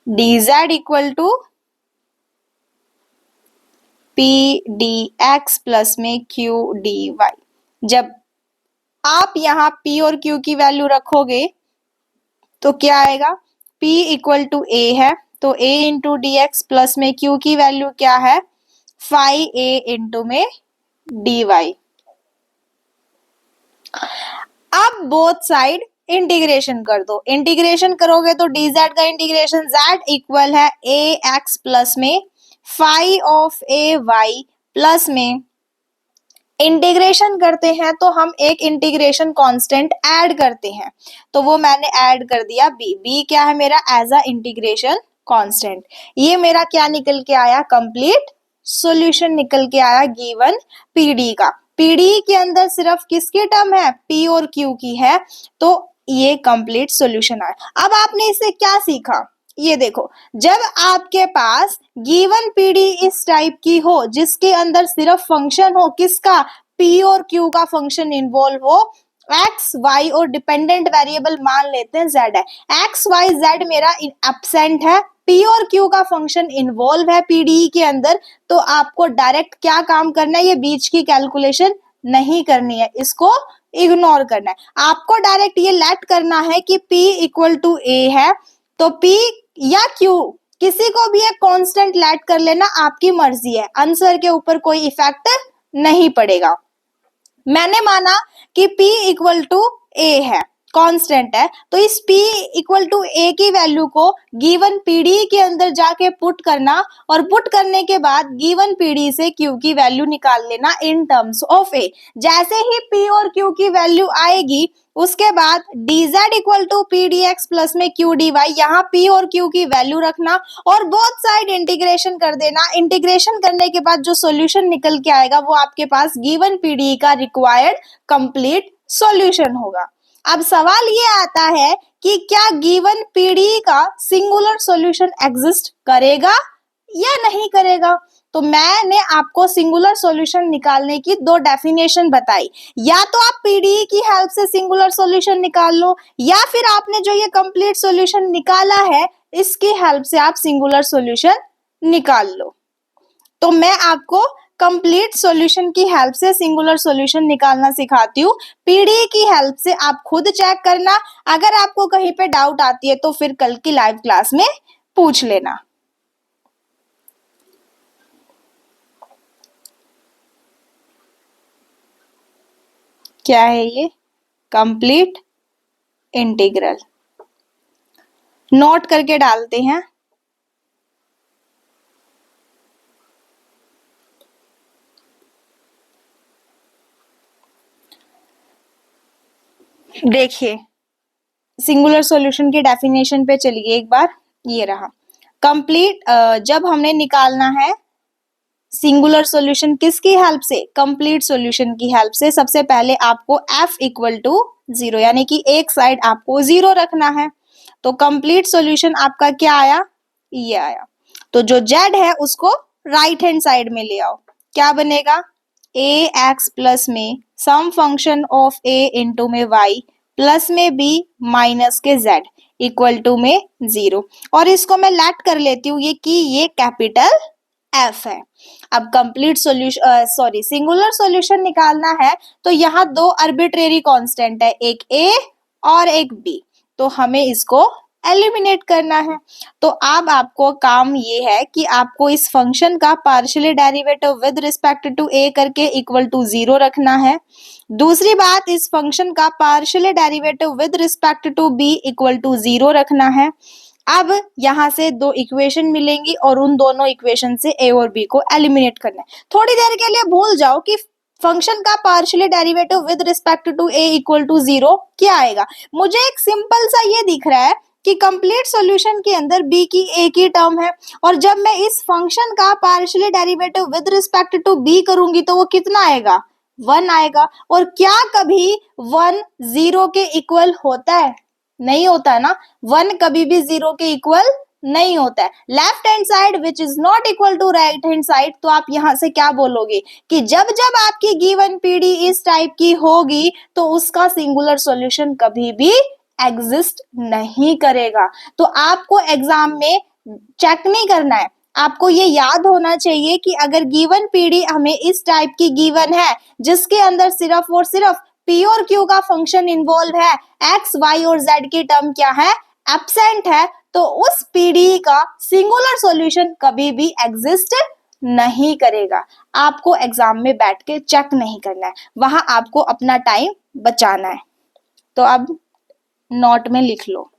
[SPEAKER 2] dz equal to P D x plus में क्यू डी वाई। जब आप यहां P और Q की वैल्यू रखोगे तो क्या आएगा, P इक्वल टू ए है, तो a into D x plus में Q की वैल्यू क्या है, 5a इंटू में डी वाई। अब बोथ साइड इंटीग्रेशन कर दो, इंटीग्रेशन करोगे तो dz का इंटीग्रेशन z इक्वल है ax प्लस में 5 ऑफ ए वाई प्लस में इंटीग्रेशन करते हैं तो हम एक इंटीग्रेशन कांस्टेंट ऐड करते हैं, तो वो मैंने ऐड कर दिया b क्या है मेरा, एज अ इंटीग्रेशन कांस्टेंट। ये मेरा क्या निकल के आया, कंप्लीट सॉल्यूशन निकल के आया गिवन पीडी का। पीडी के अंदर सिर्फ किसकी टर्म है, पी और क्यू की है, तो ये कंप्लीट सॉल्यूशन आया। अब आपने इससे क्या सीखा, ये देखो, जब आपके पास गिवन पीडी इस टाइप की हो जिसके अंदर सिर्फ फंक्शन हो किसका, पी और क्यू का फंक्शन इन्वॉल्व हो, एक्स वाई और डिपेंडेंट वेरिएबल मान लेते हैं जेड है, एक्स वाई जेड मेरा एब्सेंट है, पी और क्यू का फंक्शन इन्वॉल्व है पीडीई के अंदर, तो आपको डायरेक्ट क्या काम करना है, ये बीच की कैलकुलेशन नहीं करनी है, इसको इग्नोर करना है। आपको डायरेक्ट ये लेट करना है कि P इक्वल टू ए है, तो P या Q किसी को भी एक कांस्टेंट लेट कर लेना, आपकी मर्जी है, आंसर के ऊपर कोई इफेक्ट नहीं पड़ेगा। मैंने माना कि P इक्वल टू ए है, कांस्टेंट है, तो इस P इक्वल टू ए की वैल्यू को गिवन पीडी के अंदर जाके पुट करना और पुट करने के बाद गिवन पीडी से Q की वैल्यू निकाल लेना इन टर्म्स ऑफ ए। जैसे ही P और Q की वैल्यू आएगी उसके बाद dz equal to P D x plus में क्यू डी वाई, यहाँ P और Q की वैल्यू रखना और बोथ साइड इंटीग्रेशन कर देना। इंटीग्रेशन करने के बाद जो सॉल्यूशन निकल के आएगा वो आपके पास गिवन पीडी का रिक्वायर्ड कंप्लीट सॉल्यूशन होगा। अब सवाल ये आता है कि क्या गिवन पीडी का सिंगुलर सॉल्यूशन एग्जिस्ट करेगा या नहीं करेगा, तो मैंने आपको सिंगुलर सॉल्यूशन निकालने की दो डेफिनेशन बताई, या तो आप पीडीई की हेल्प से सिंगुलर सॉल्यूशन निकाल लो या फिर आपने जो ये कंप्लीट सॉल्यूशन निकाला है इसकी हेल्प से आप सिंगुलर सॉल्यूशन निकाल लो। तो मैं आपको कंप्लीट सॉल्यूशन की हेल्प से सिंगुलर सॉल्यूशन निकालना सिखाती हूँ, पीडीई की हेल्प से आप खुद चेक करना, अगर आपको कहीं पे डाउट आती है तो फिर कल की लाइव क्लास में पूछ लेना। क्या है ये, कंप्लीट इंटीग्रल, नोट करके डालते हैं। देखिए सिंगुलर सॉल्यूशन की डेफिनेशन पे चलिए एक बार, ये रहा कंप्लीट। जब हमने निकालना है सिंगुलर सॉल्यूशन किसकी हेल्प से, कंप्लीट सॉल्यूशन की हेल्प से, सबसे पहले आपको f इक्वल टू 0 यानी कि एक साइड आपको 0 रखना है। तो कंप्लीट सॉल्यूशन आपका क्या आया, ये आया। तो जो z है उसको राइट हैंड साइड में ले आओ, क्या बनेगा, ax प्लस में some function of a into में y प्लस में b माइनस के z इक्वल टू में 0। और इसको मैं लेट कर लेती हूँ ये कि ये कैपिटल f है। अब कंप्लीट सॉल्यूशन सिंगुलर सॉल्यूशन निकालना है तो यहाँ दो आर्बिट्रेरी कांस्टेंट है, एक a और एक b, तो हमें इसको एलिमिनेट करना है। तो अब आपको काम ये है कि आपको इस फंक्शन का partially derivative with respect to a करके इक्वल टू 0 रखना है। दूसरी बात, इस फंक्शन का partially derivative with respect to b equal to 0 रखना है। अब यहाँ से दो इक्वेशन मिलेंगी और उन दोनों इक्वेशन से a और b को एलिमिनेट करना है। थोड़ी देर के लिए भूल जाओ कि फंक्शन का partially derivative with respect to a equal to 0 क्या आएगा। मुझे एक सिंपल सा ये दिख रहा है कि कंप्लीट सॉल्यूशन के अंदर b की एक ही टर्म है, और जब मैं इस फंक्शन का partially derivative with respect to b करूंगी तो वो कितना आएगा, 1 आएगा। और क्या कभी 1 0 के इक्वल होता है, नहीं होता है ना, 1 कभी भी 0 के इक्वल नहीं होता है। Left hand side which is not equal to right hand side, तो आप यहां से क्या बोलोगे कि जब जब आपकी गिवन पीडी इस टाइप की होगी तो उसका सिंगुलर सॉल्यूशन कभी भी एग्जिस्ट नहीं करेगा। तो आपको एग्जाम में चेक नहीं करना है, आपको ये याद होना चाहिए कि अगर गिवन पीडी हमें इस टाइप की गिवन है जिसके अंदर सिर्फ और सिर्फ पी और क्यू का फंक्शन इन्वॉल्व है, एक्स वाई और जेड की टर्म क्या है, एब्सेंट है, तो उस पीडी का सिंगुलर सॉल्यूशन कभी भी एग्जिस्ट नहीं करेगा। आपको एग्जाम में बैठ के चेक नहीं करना है, वहां आपको अपना टाइम बचाना है। तो अब नोट में लिख लो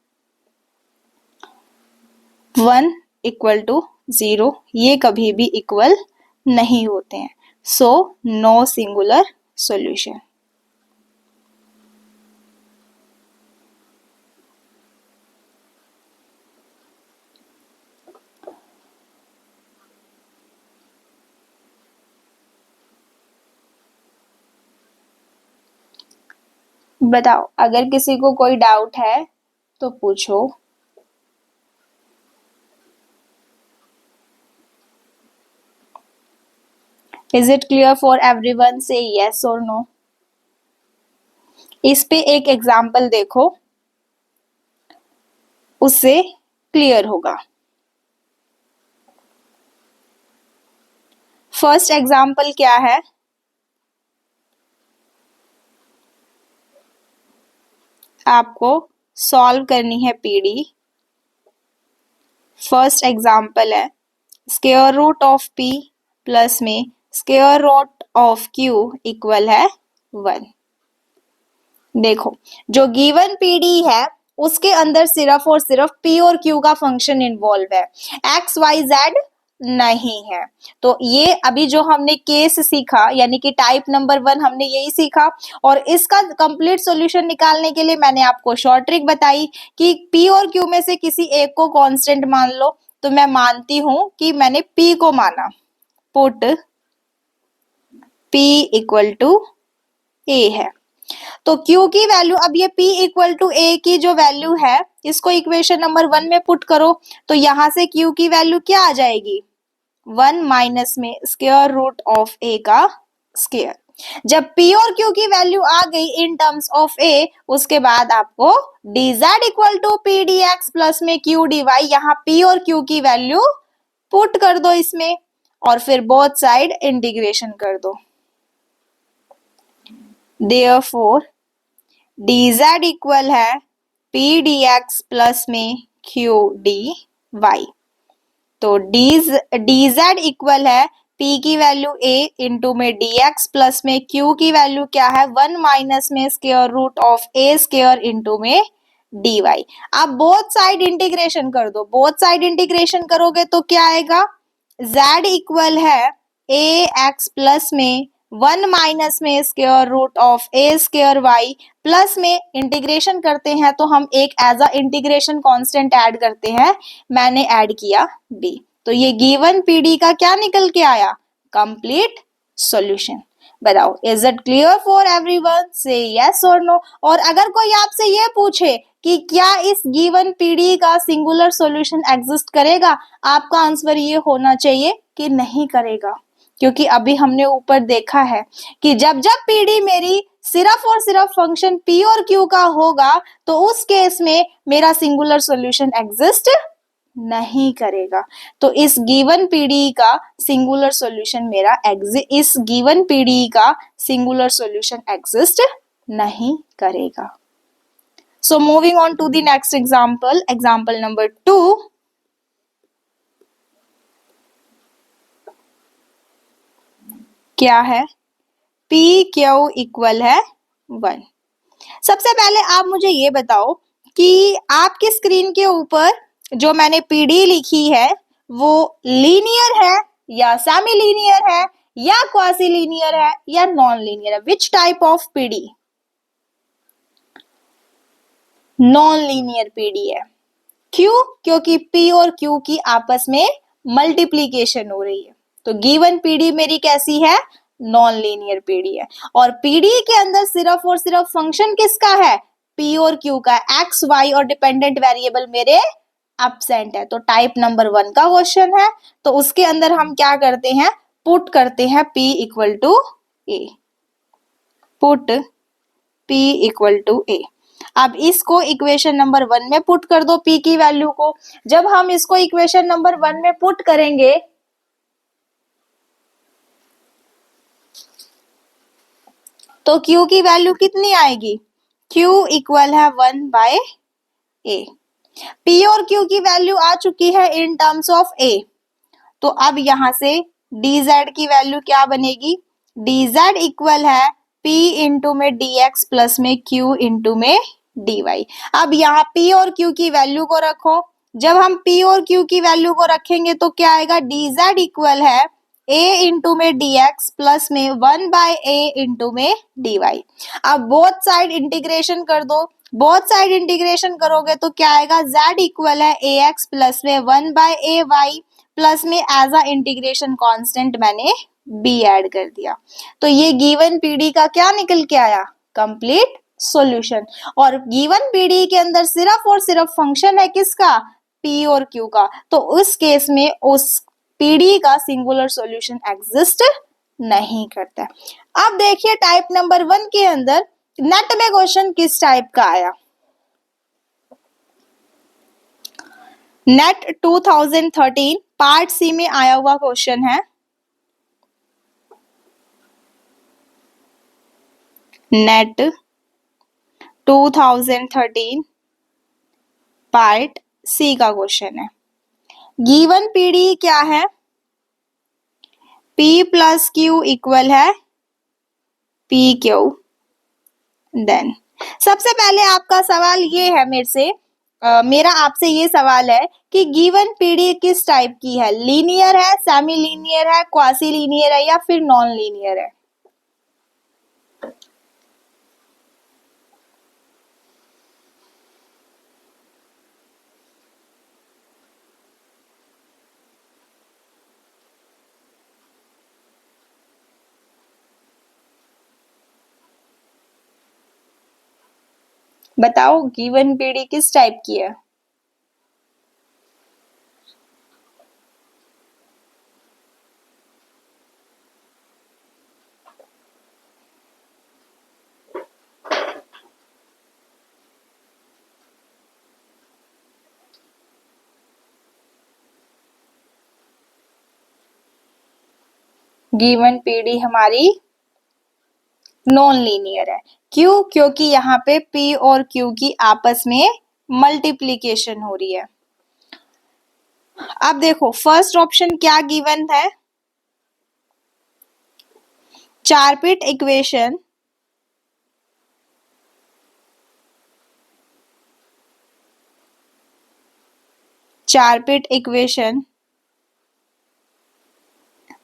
[SPEAKER 2] 1 इक्वल टू 0, ये कभी भी इक्वल नहीं होते हैं, सो नो सिंगुलर सॉल्यूशन। बताओ, अगर किसी को कोई डाउट है तो पूछो। Is it clear for everyone, से यस और नो। इस पे एक एग्जाम्पल देखो, उससे क्लियर होगा। फर्स्ट एग्जाम्पल क्या है, आपको सॉल्व करनी है पीडी। फर्स्ट एग्जाम्पल है square root of P plus में square root of Q equal है 1। देखो, जो गिवन पीडी है उसके अंदर सिर्फ और सिर्फ पी और क्यू का फंक्शन इन्वॉल्व है, एक्स वाई जेड नहीं है। तो ये अभी जो हमने केस सीखा यानी कि टाइप नंबर 1 हमने यही सीखा, और इसका कंप्लीट सॉल्यूशन निकालने के लिए मैंने आपको शॉर्ट ट्रिक बताई कि पी और क्यू में से किसी एक को कांस्टेंट मान लो। तो मैं मानती हूं कि मैंने पी को माना, पुट पी इक्वल टू ए है। तो Q की वैल्यू, अब ये P इक्वल टू A की जो वैल्यू है इसको इक्वेशन नंबर 1 में पुट करो, तो यहां से Q की वैल्यू क्या आ जाएगी, 1 माइनस में स्क्वायर रूट ऑफ A का स्क्वायर। जब P और Q की वैल्यू आ गई इन टर्म्स ऑफ A, उसके बाद आपको dz equal to P dx plus में Q dy, यहाँ P और Q की वैल्यू पुट कर दो इसमें और फिर बोथ साइड इंटीग्रेशन कर दो। Therefore, dz इक्वल है p dx प्लस में q dy। तो dz इक्वल है p की वैल्यू a इंटू में dx प्लस में q की वैल्यू क्या है, 1 माइनस में square root of a square into में dy। अब बोथ साइड इंटीग्रेशन कर दो, बोथ साइड इंटीग्रेशन करोगे तो क्या आएगा, z इक्वल है a x प्लस में 1 माइनस में square root of a square y plus में इंटीग्रेशन करते हैं तो हम एक as a integration constant add करते हैं, मैंने ऐड किया b। तो ये गिवन पीडी का क्या निकल के आया? Complete solution. बताओ, is it clear for everyone? से यस और नो। और अगर कोई आपसे ये पूछे कि क्या इस गिवन पीडी का सिंगुलर सॉल्यूशन एग्जिस्ट करेगा, आपका आंसर ये होना चाहिए कि नहीं करेगा, क्योंकि अभी हमने ऊपर देखा है कि जब जब पीडी मेरी सिर्फ और सिर्फ फंक्शन पी और क्यू का होगा तो उस केस में मेरा सिंगुलर सॉल्यूशन एग्जिस्ट नहीं करेगा। तो इस गिवन पीडी का सिंगुलर सॉल्यूशन मेरा इस गिवन पीडी का सिंगुलर सॉल्यूशन एग्जिस्ट नहीं करेगा। So moving on to the next example, example number 2। क्या है? पी क्यू इक्वल है 1। सबसे पहले आप मुझे ये बताओ कि आपकी स्क्रीन के ऊपर जो मैंने पीडी लिखी है वो लीनियर है या सेमी लीनियर है या क्वासी लीनियर है या नॉन लीनियर है? Which type of PD? Non linear PD है। क्यों? क्योंकि पी और क्यू की आपस में मल्टीप्लीकेशन हो रही है। तो गिवन पीडी मेरी कैसी है? नॉन लीनियर पीडी है। और पीडी के अंदर सिर्फ और सिर्फ फंक्शन किसका है? पी और क्यू का। एक्स वाई और डिपेंडेंट वेरिएबल मेरे एब्सेंट है। तो टाइप नंबर 1 का क्वेश्चन है, तो उसके अंदर हम क्या करते हैं? पुट करते हैं p equal to A. Put p equal to A. अब इसको इक्वेशन नंबर 1 में पुट कर दो p की वैल्यू को। जब हम इसको इक्वेशन नंबर 1 में पुट करेंगे तो q की वैल्यू कितनी आएगी? q इक्वल है 1 बाय a। p और q की वैल्यू आ चुकी है इन टर्म्स ऑफ a। तो अब यहां से dz की वैल्यू क्या बनेगी? dz इक्वल है p इंटू में dx प्लस में q इंटू में dy। अब यहाँ p और q की वैल्यू को रखो। जब हम p और q की वैल्यू को रखेंगे तो क्या आएगा? dz इक्वल है a इंटू में dx प्लस में 1 बाय a इंटू में dy। अब बोथ साइड इंटीग्रेशन कर दो। बोथ साइड इंटीग्रेशन करोगे तो क्या आएगा? z इक्वल है ax प्लस में 1 बाय ay प्लस में एज अ इंटीग्रेशन कांस्टेंट मैंने b ऐड कर दिया। तो ये गिवन पीडी का क्या निकल के आया? Complete solution. और गिवन पीडी के अंदर सिर्फ और सिर्फ फंक्शन है किसका? p और q का। तो उस केस में उस पीडी का सिंगुलर सॉल्यूशन एग्जिस्ट नहीं करता। अब देखिए टाइप नंबर 1 के अंदर नेट में क्वेश्चन किस टाइप का आया। नेट 2013 पार्ट सी में आया हुआ क्वेश्चन है। नेट 2013 पार्ट सी का क्वेश्चन है। गिवन पीडी क्या है? P प्लस क्यू इक्वल है पी क्यू। देन सबसे पहले आपका सवाल ये है मेरा आपसे ये सवाल है कि गिवन पीडी किस टाइप की है? लीनियर है, सेमी लीनियर है, क्वासी लीनियर है या फिर नॉन लीनियर है? बताओ गिवन पीडी किस टाइप की है? गिवन पीडी हमारी नॉन लीनियर है। क्यों? क्योंकि यहाँ पे P और Q की आपस में मल्टीप्लीकेशन हो रही है। अब देखो फर्स्ट ऑप्शन क्या गिवन है? Charpit equation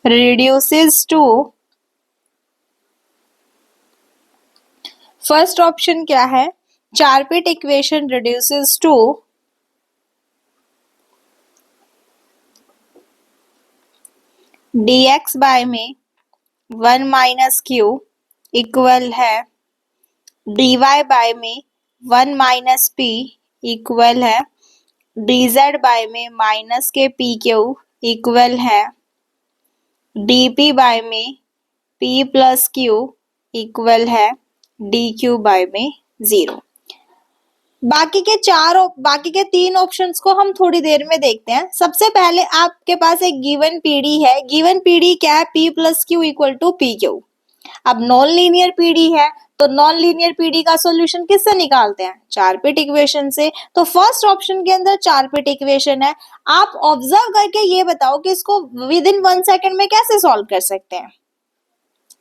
[SPEAKER 2] reduces to first option क्या है, Charpit equation reduces to dx by में 1 माइनस क्यू इक्वल है dy बाय में 1 माइनस पी इक्वल है dz बाय में माइनस के पी क्यू इक्वल है dp बाय में p प्लस क्यू इक्वल है dq बाय में 0। बाकी के 3 ऑप्शंस को हम थोड़ी देर में देखते हैं। सबसे पहले आपके पास एक गिवन पीडी है। गिवन पीडी क्या है, p plus Q equal to p q. अब नॉन लीनियर पीडी है तो नॉन लीनियर पीडी का सॉल्यूशन किससे निकालते हैं, चारपिट इक्वेशन से। तो फर्स्ट ऑप्शन के अंदर चारपिट इक्वेशन है। आप ऑब्जर्व करके ये बताओ कि इसको विद इन 1 सेकेंड में कैसे सॉल्व कर सकते हैं।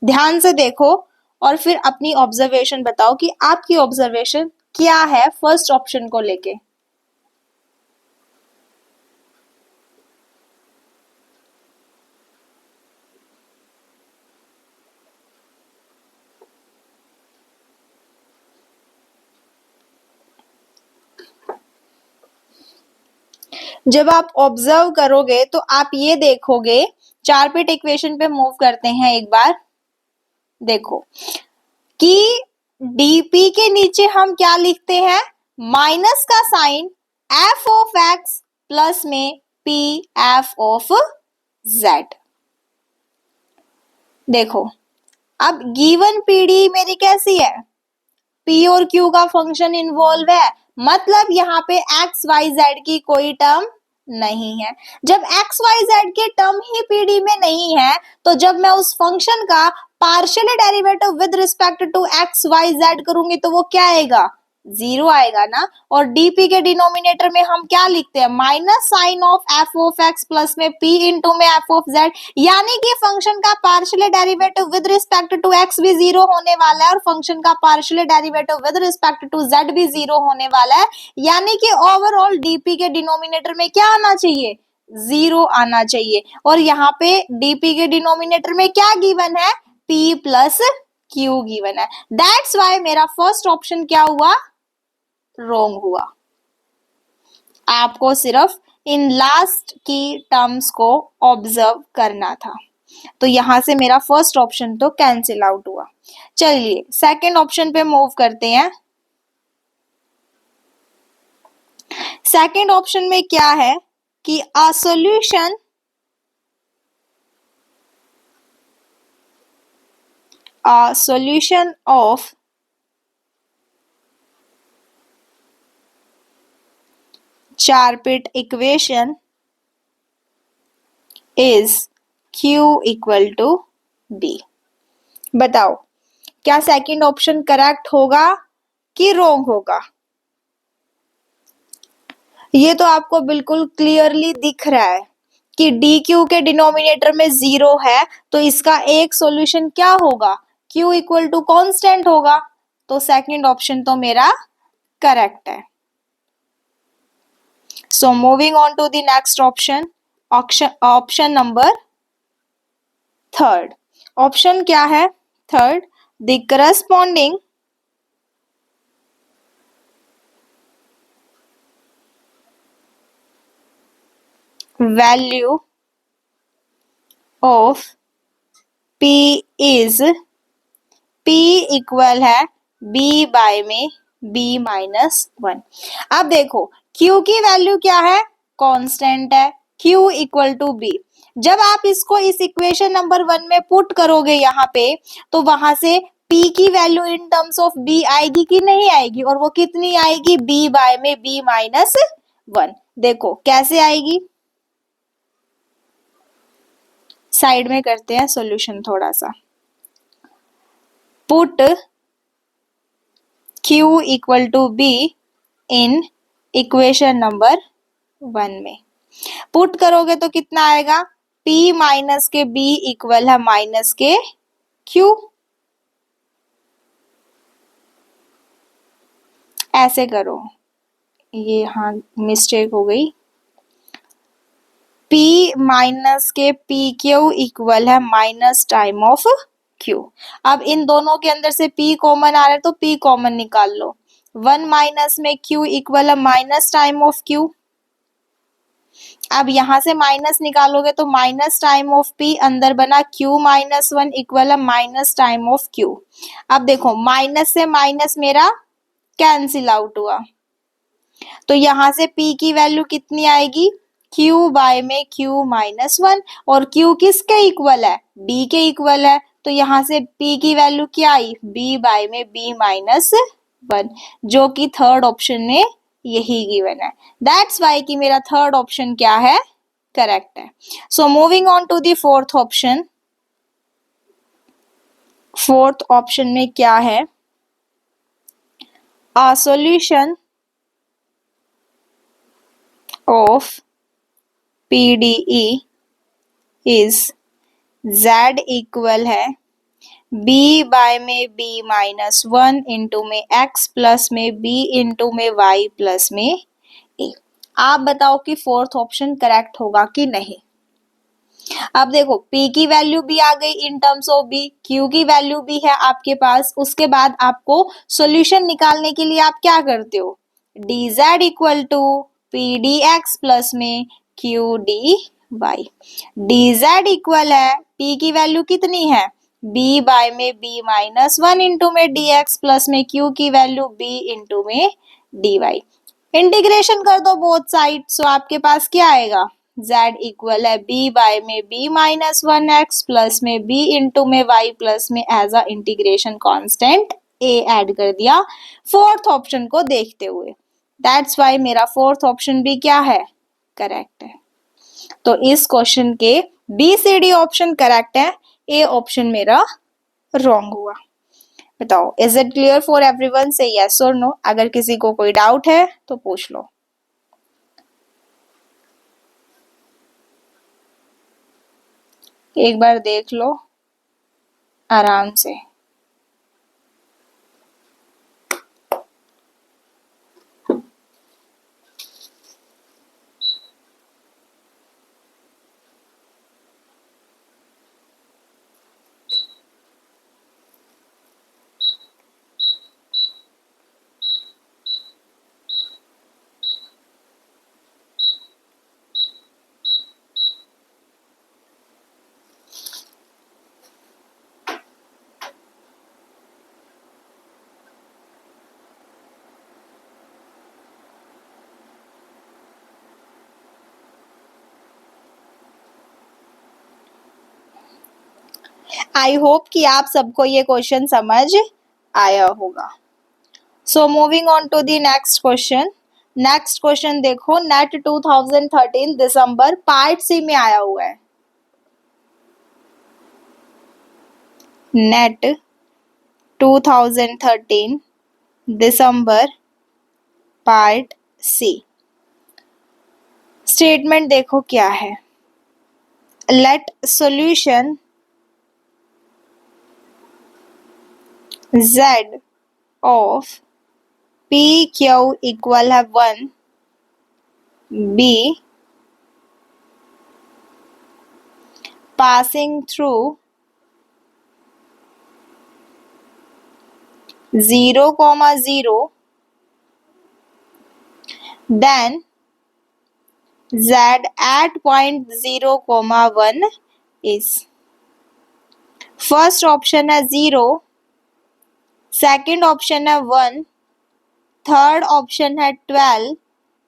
[SPEAKER 2] ध्यान से देखो और फिर अपनी ऑब्जर्वेशन बताओ कि आपकी ऑब्जर्वेशन क्या है फर्स्ट ऑप्शन को लेके। जब आप ऑब्जर्व करोगे तो आप ये देखोगे, चारपिट इक्वेशन पे मूव करते हैं एक बार, देखो कि dp के नीचे हम क्या लिखते हैं, माइनस का sign f of x plus में p f ऑफ z। देखो अब गिवन पीडी मेरी कैसी है, p और q का फंक्शन इन्वॉल्व है, मतलब यहाँ पे x y z की कोई टर्म नहीं है। जब x y z के टर्म ही पीडी में नहीं है तो जब मैं उस फंक्शन का partial derivative with respect to x y z करूंगी तो वो क्या आएगा, 0 आएगा ना। और dp के डिनोमिनेटर में हम क्या लिखते हैं, minus sign of f of x plus में p इंटू में f ऑफ z, यानी कि फंक्शन का partial derivative with respect to x भी 0 होने वाला है और फंक्शन का partial derivative with respect to z भी 0 होने वाला है, यानी कि ओवरऑल dp के डिनोमिनेटर में क्या आना चाहिए, 0 आना चाहिए। और यहाँ पे dp के डिनोमिनेटर में क्या गिवन है, p प्लस q गिवन है। दैट्स वाई मेरा फर्स्ट ऑप्शन क्या हुआ, रॉन्ग हुआ। आपको सिर्फ इन लास्ट की टर्म्स को ऑब्जर्व करना था। तो यहां से मेरा फर्स्ट ऑप्शन तो कैंसिल आउट हुआ। चलिए सेकंड ऑप्शन पे मूव करते हैं। सेकंड ऑप्शन में क्या है कि a solution of Charpit equation is q equal to d। बताओ क्या सेकंड ऑप्शन करेक्ट होगा कि रॉन्ग होगा। ये तो आपको बिल्कुल क्लियरली दिख रहा है कि dq के डिनोमिनेटर में 0 है तो इसका एक सॉल्यूशन क्या होगा, q इक्वल टू कॉन्स्टेंट होगा। तो सेकंड ऑप्शन तो मेरा करेक्ट है। So moving on to the next option number third। Option क्या है, third, the corresponding value of p is p equal है b बाय में b माइनस 1। अब देखो q की वैल्यू क्या है, कांस्टेंट है, q इक्वल टू b। जब आप इसको इस इक्वेशन नंबर 1 में पुट करोगे यहाँ पे तो वहां से p की value in terms of b आएगी कि नहीं आएगी, और वो कितनी आएगी, b बाय में b माइनस 1। देखो कैसे आएगी, साइड में करते हैं सॉल्यूशन थोड़ा सा। Put q equal to b in equation number 1 में पुट करोगे तो कितना आएगा, p माइनस के b इक्वल है माइनस के q। ऐसे करो, ये हाँ मिस्टेक हो गई, p माइनस के पी क्यू इक्वल है माइनस टाइम ऑफ Q। अब इन दोनों के अंदर से P कॉमन आ रहा है तो P कॉमन निकाल लो। 1 माइनस में Q इक्वल है माइनस टाइम ऑफ Q। अब यहां से माइनस निकालोगे तो माइनस टाइम ऑफ P अंदर बना Q माइनस 1 इक्वल है माइनस टाइम ऑफ Q। अब देखो माइनस से माइनस मेरा कैंसिल आउट हुआ, तो यहां से P की वैल्यू कितनी आएगी, Q बाय में Q माइनस 1, और Q किसके इक्वल है, B के इक्वल है, तो यहां से P की वैल्यू क्या आई, B बाय में B माइनस 1, जो कि थर्ड ऑप्शन में यही गिवन है। दैट्स वाई कि मेरा थर्ड ऑप्शन क्या है, करेक्ट है। So moving on to the fourth option. Fourth option में क्या है, a solution of PDE is Z equal है B बाय में B माइनस 1 इंटू में X प्लस में B इंटू में Y प्लस में A। आप बताओ कि फोर्थ ऑप्शन करेक्ट होगा कि नहीं। अब देखो P की वैल्यू भी आ गई in terms of B, Q की वैल्यू भी है आपके पास। उसके बाद आपको सॉल्यूशन निकालने के लिए आप क्या करते हो, dz equal to P D x plus में Q D Y. dz equal है P की वैल्यू कितनी है, B बाय में B माइनस 1 इंटू में dx प्लस में Q की वैल्यू B इंटू में dy। इंटीग्रेशन कर दो बोथ साइड, सो आपके पास क्या आएगा, z इक्वल है B बाय में B माइनस 1x प्लस में B इंटू में y प्लस में as a integration constant a add कर दिया फोर्थ ऑप्शन को देखते हुए। दैट्स वाई मेरा फोर्थ ऑप्शन भी क्या है, करेक्ट है। तो इस क्वेश्चन के B C D option correct है, ए ऑप्शन मेरा रॉन्ग हुआ। बताओ is it clear for everyone, से यस और नो। अगर किसी को कोई डाउट है तो पूछ लो। एक बार देख लो आराम से। आई होप कि आप सबको ये क्वेश्चन समझ आया होगा। So moving on to the next question. Next question देखो, नेट 2013 दिसंबर पार्ट सी में आया हुआ है। नेट 2013 दिसंबर पार्ट सी। स्टेटमेंट देखो क्या है, let solution z of p q equal है 1 b passing through 0,0 then z at point 0,1 is। First option है 0, सेकंड ऑप्शन है 1, थर्ड ऑप्शन है 12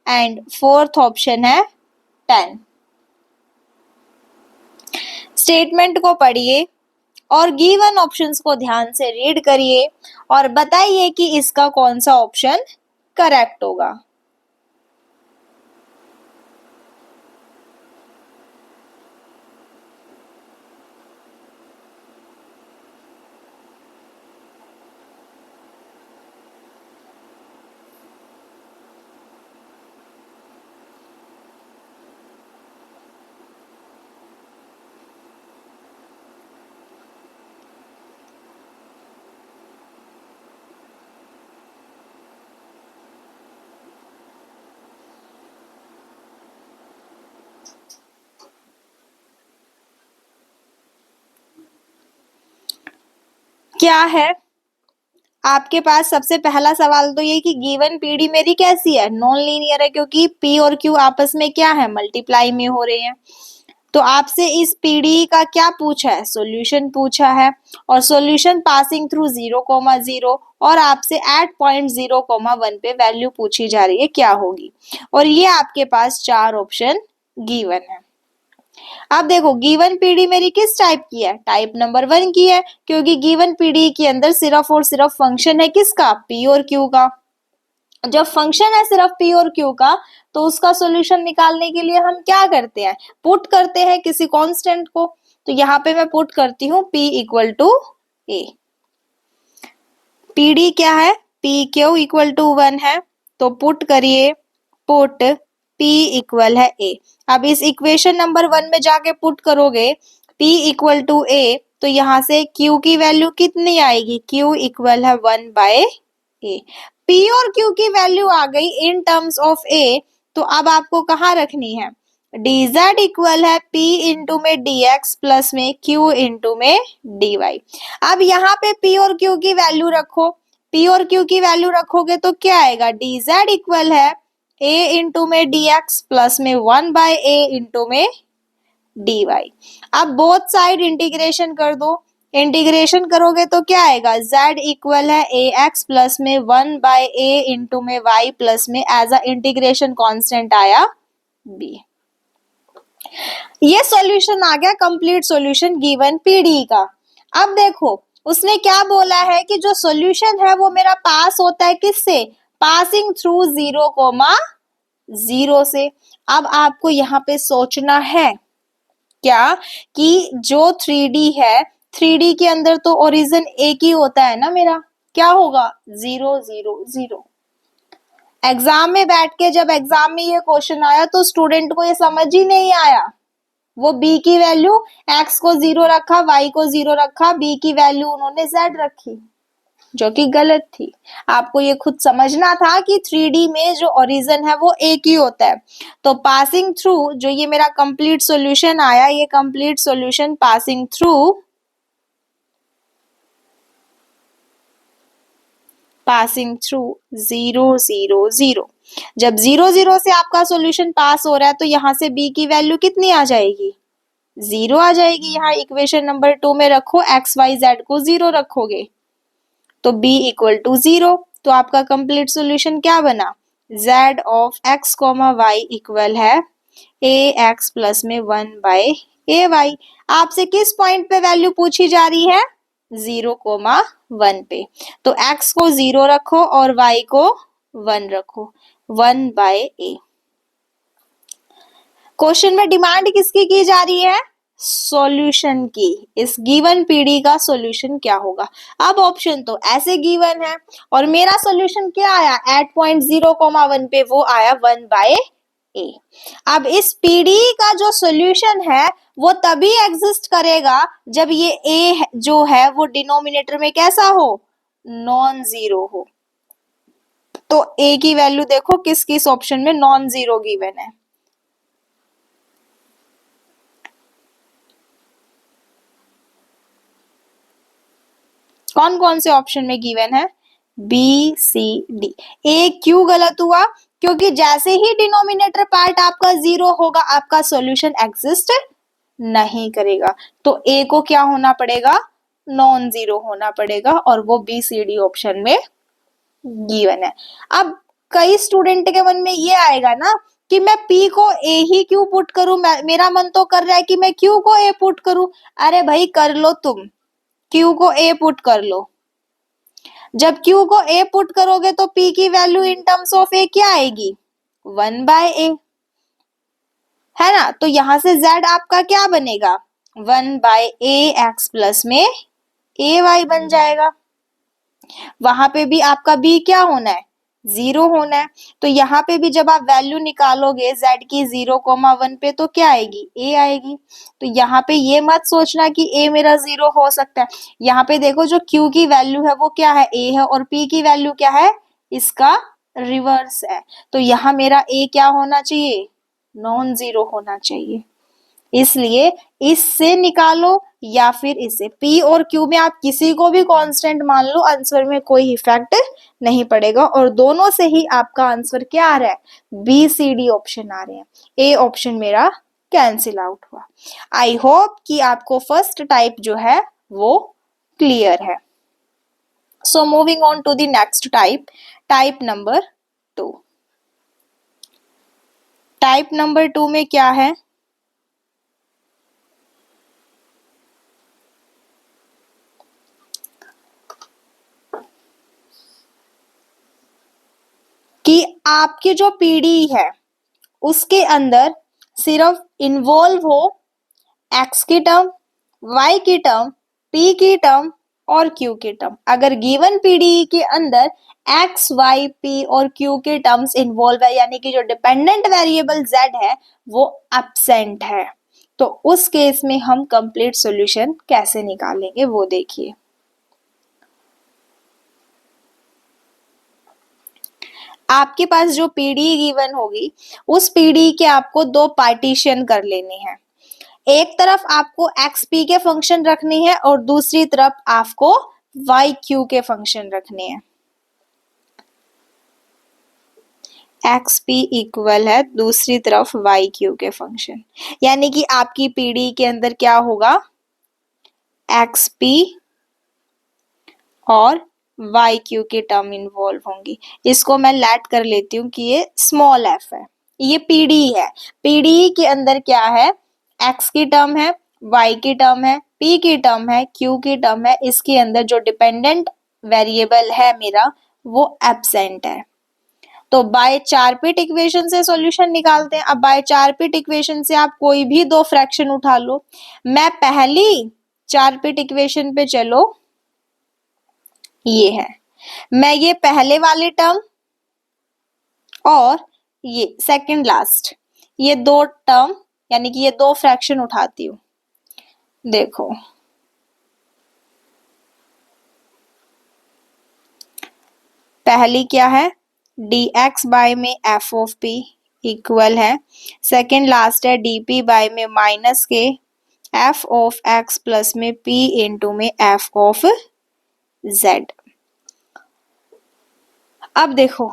[SPEAKER 2] एंड फोर्थ ऑप्शन है 10। स्टेटमेंट को पढ़िए और गिवन ऑप्शंस को ध्यान से रीड करिए और बताइए कि इसका कौन सा ऑप्शन करेक्ट होगा। क्या है आपके पास? सबसे पहला सवाल तो ये कि गिवन पीडी मेरी कैसी है, नॉन लीनियर है, क्योंकि पी और क्यू आपस में क्या है, मल्टीप्लाई में हो रहे हैं। तो आपसे इस पीडी का क्या पूछा है, सॉल्यूशन पूछा है, और सॉल्यूशन पासिंग थ्रू 0,0 और आपसे एट पॉइंट 0,1 पे वैल्यू पूछी जा रही है क्या होगी, और ये आपके पास 4 ऑप्शन गिवन है। अब देखो गिवन पीडी मेरी किस टाइप की है, टाइप नंबर 1 की है, क्योंकि गिवन पीडी के अंदर सिर्फ और सिर्फ फंक्शन है किसका, पी और क्यू का। जब फंक्शन है सिर्फ पी और क्यू का, तो उसका सॉल्यूशन निकालने के लिए हम क्या करते हैं, पुट करते हैं किसी कांस्टेंट को। तो यहाँ पे मैं पुट करती हूँ p equal to a. PD क्या है, पी क्यू इक्वल टू 1 है, तो पुट करिए, पुट p इक्वल है a। अब इस इक्वेशन नंबर 1 में जाके पुट करोगे p इक्वल टू a, तो यहाँ से q की वैल्यू कितनी आएगी, q इक्वल है 1 बाय a। p और q की वैल्यू आ गई इन टर्म्स ऑफ a, तो अब आपको कहाँ रखनी है, dz इक्वल है p इंटू में dx प्लस में q इंटू में dy। अब यहाँ पे p और q की वैल्यू रखो, p और q की वैल्यू रखोगे तो क्या आएगा, dz इक्वल है a इंटू में dx प्लस में 1 बाय a इंटू में dy। अब बोथ साइड इंटीग्रेशन कर दो, इंटीग्रेशन करोगे तो क्या आएगा, z इक्वल है ax प्लस में 1 बाय a इंटू में y प्लस में एज अ इंटीग्रेशन कांस्टेंट आया b। ये सॉल्यूशन आ गया, कंप्लीट सॉल्यूशन गिवन पीडी का। अब देखो उसने क्या बोला है कि जो सॉल्यूशन है वो मेरा पास होता है किससे, पासिंग थ्रू 0,0 से। अब आपको यहाँ पे सोचना है क्या कि जो 3D है, 3D के अंदर तो ओरिजिन एक ही होता है ना मेरा, क्या होगा 0 0 0। एग्जाम में बैठ के जब एग्जाम में ये क्वेश्चन आया तो स्टूडेंट को ये समझ ही नहीं आया, वो b की वैल्यू x को 0 रखा, y को 0 रखा, b की वैल्यू उन्होंने z रखी, जो कि गलत थी। आपको ये खुद समझना था कि 3D में जो ओरिजिन है वो एक ही होता है। तो पासिंग थ्रू, जो ये मेरा कंप्लीट सॉल्यूशन आया, ये कंप्लीट सॉल्यूशन पासिंग थ्रू 0 0 0। जब 0 0 से आपका सॉल्यूशन पास हो रहा है तो यहाँ से b की वैल्यू कितनी आ जाएगी, 0 आ जाएगी। यहाँ इक्वेशन नंबर 2 में रखो, x y z को 0 रखोगे तो b इक्वल टू 0। तो आपका कंप्लीट सॉल्यूशन क्या बना, z of x comma y equal है ax प्लस में 1 बाय ay। आपसे किस पॉइंट पे वैल्यू पूछी जा रही है, 0,1 पे, तो x को 0 रखो और y को 1 रखो, 1 बाय a। क्वेश्चन में डिमांड किसकी की जा रही है, सॉल्यूशन की। इस गिवन पीडी का सॉल्यूशन क्या होगा। अब ऑप्शन तो ऐसे गिवन है और मेरा सॉल्यूशन क्या आया, एट पॉइंट 0,1 पे वो आया 1 बाय a। अब इस पीडी का जो सॉल्यूशन है वो तभी एग्जिस्ट करेगा जब ये a जो है वो डिनोमिनेटर में कैसा हो, नॉन जीरो हो। तो a की वैल्यू देखो किस किस ऑप्शन में नॉन जीरो गिवन है, कौन कौन से ऑप्शन में गिवन है, बी सी डी। ए क्यों गलत हुआ, क्योंकि जैसे ही डिनोमिनेटर पार्ट आपका 0 होगा आपका सॉल्यूशन एग्जिस्ट नहीं करेगा, तो ए को क्या होना पड़ेगा, नॉन जीरो होना पड़ेगा, और वो बी सी डी ऑप्शन में गिवन है। अब कई स्टूडेंट के मन में ये आएगा ना कि मैं P को A ही क्यों पुट करूं, मेरा मन तो कर रहा है कि मैं Q को A पुट करूं। अरे भाई कर लो, तुम Q को A पुट कर लो। जब Q को A पुट करोगे तो P की value in terms of A क्या आएगी, 1 बाय A, है ना। तो यहां से Z आपका क्या बनेगा, 1 बाय AX प्लस में AY बन जाएगा। वहां पे भी आपका B क्या होना है, 0 होना है। तो यहाँ पे भी जब आप वैल्यू निकालोगे Z की 0,1 पे तो क्या आएगी, A आएगी। तो यहाँ पे ये मत सोचना कि A मेरा 0 हो सकता है। यहाँ पे देखो जो Q की वैल्यू है वो क्या है, A है, और P की वैल्यू क्या है, इसका रिवर्स है। तो यहाँ मेरा A क्या होना चाहिए, नॉन जीरो होना चाहिए। इसलिए इससे निकालो या फिर इसे, P और Q में आप किसी को भी कांस्टेंट मान लो, आंसर में कोई इफेक्ट नहीं पड़ेगा और दोनों से ही आपका आंसर क्या आ रहा है, बी सी डी ऑप्शन आ रहे हैं। ए ऑप्शन मेरा कैंसिल आउट हुआ। आई होप कि आपको फर्स्ट टाइप जो है वो क्लियर है। So moving on to the next type, type number 2। Type number 2 में क्या है, कि आपकी जो पीडी है उसके अंदर सिर्फ इन्वॉल्व हो एक्स की टर्म, वाई की टर्म, पी की टर्म और क्यू की टर्म। अगर गिवन पीडीई के अंदर एक्स, वाई, पी और क्यू के टर्म्स इन्वॉल्व है, यानी कि जो डिपेंडेंट वेरिएबल जेड है वो एब्सेंट है, तो उस केस में हम कंप्लीट सॉल्यूशन कैसे निकालेंगे वो देखिए। आपके पास जो पीडी गिवन होगी उस पीडी के आपको दो पार्टीशन कर लेने हैं। एक तरफ आपको एक्स पी के फंक्शन रखने हैं और दूसरी तरफ आपको वाई क्यू के फंक्शन रखने हैं। एक्स पी इक्वल है दूसरी तरफ वाई क्यू के फंक्शन, यानी कि आपकी पीडी के अंदर क्या होगा, एक्स पी और वाई क्यू की टर्म इन्वॉल्व होंगी। इसको मैं लेट कर लेती हूँ कि ये स्मॉल एफ है, ये पीडी है। पीडी के अंदर क्या है, एक्स की टर्म है, वाई की टर्म है, पी की टर्म है, क्यू की टर्म है। इसके अंदर जो डिपेंडेंट वेरिएबल है मेरा वो एब्सेंट है। तो बाय चारपिट इक्वेशन से सॉल्यूशन निकालते हैं। अब बाय चारपिट इक्वेशन से आप कोई भी दो फ्रैक्शन उठा लो। मैं पहली चारपिट इक्वेशन पे चलो, ये है, मैं ये पहले वाले टर्म और ये सेकंड लास्ट, ये दो टर्म यानी कि ये दो फ्रैक्शन उठाती हूँ। देखो पहली क्या है, dx बाय में f ऑफ p इक्वल है, सेकंड लास्ट है dp बाय में माइनस के f ऑफ x प्लस में p इंटू में f ऑफ z। अब देखो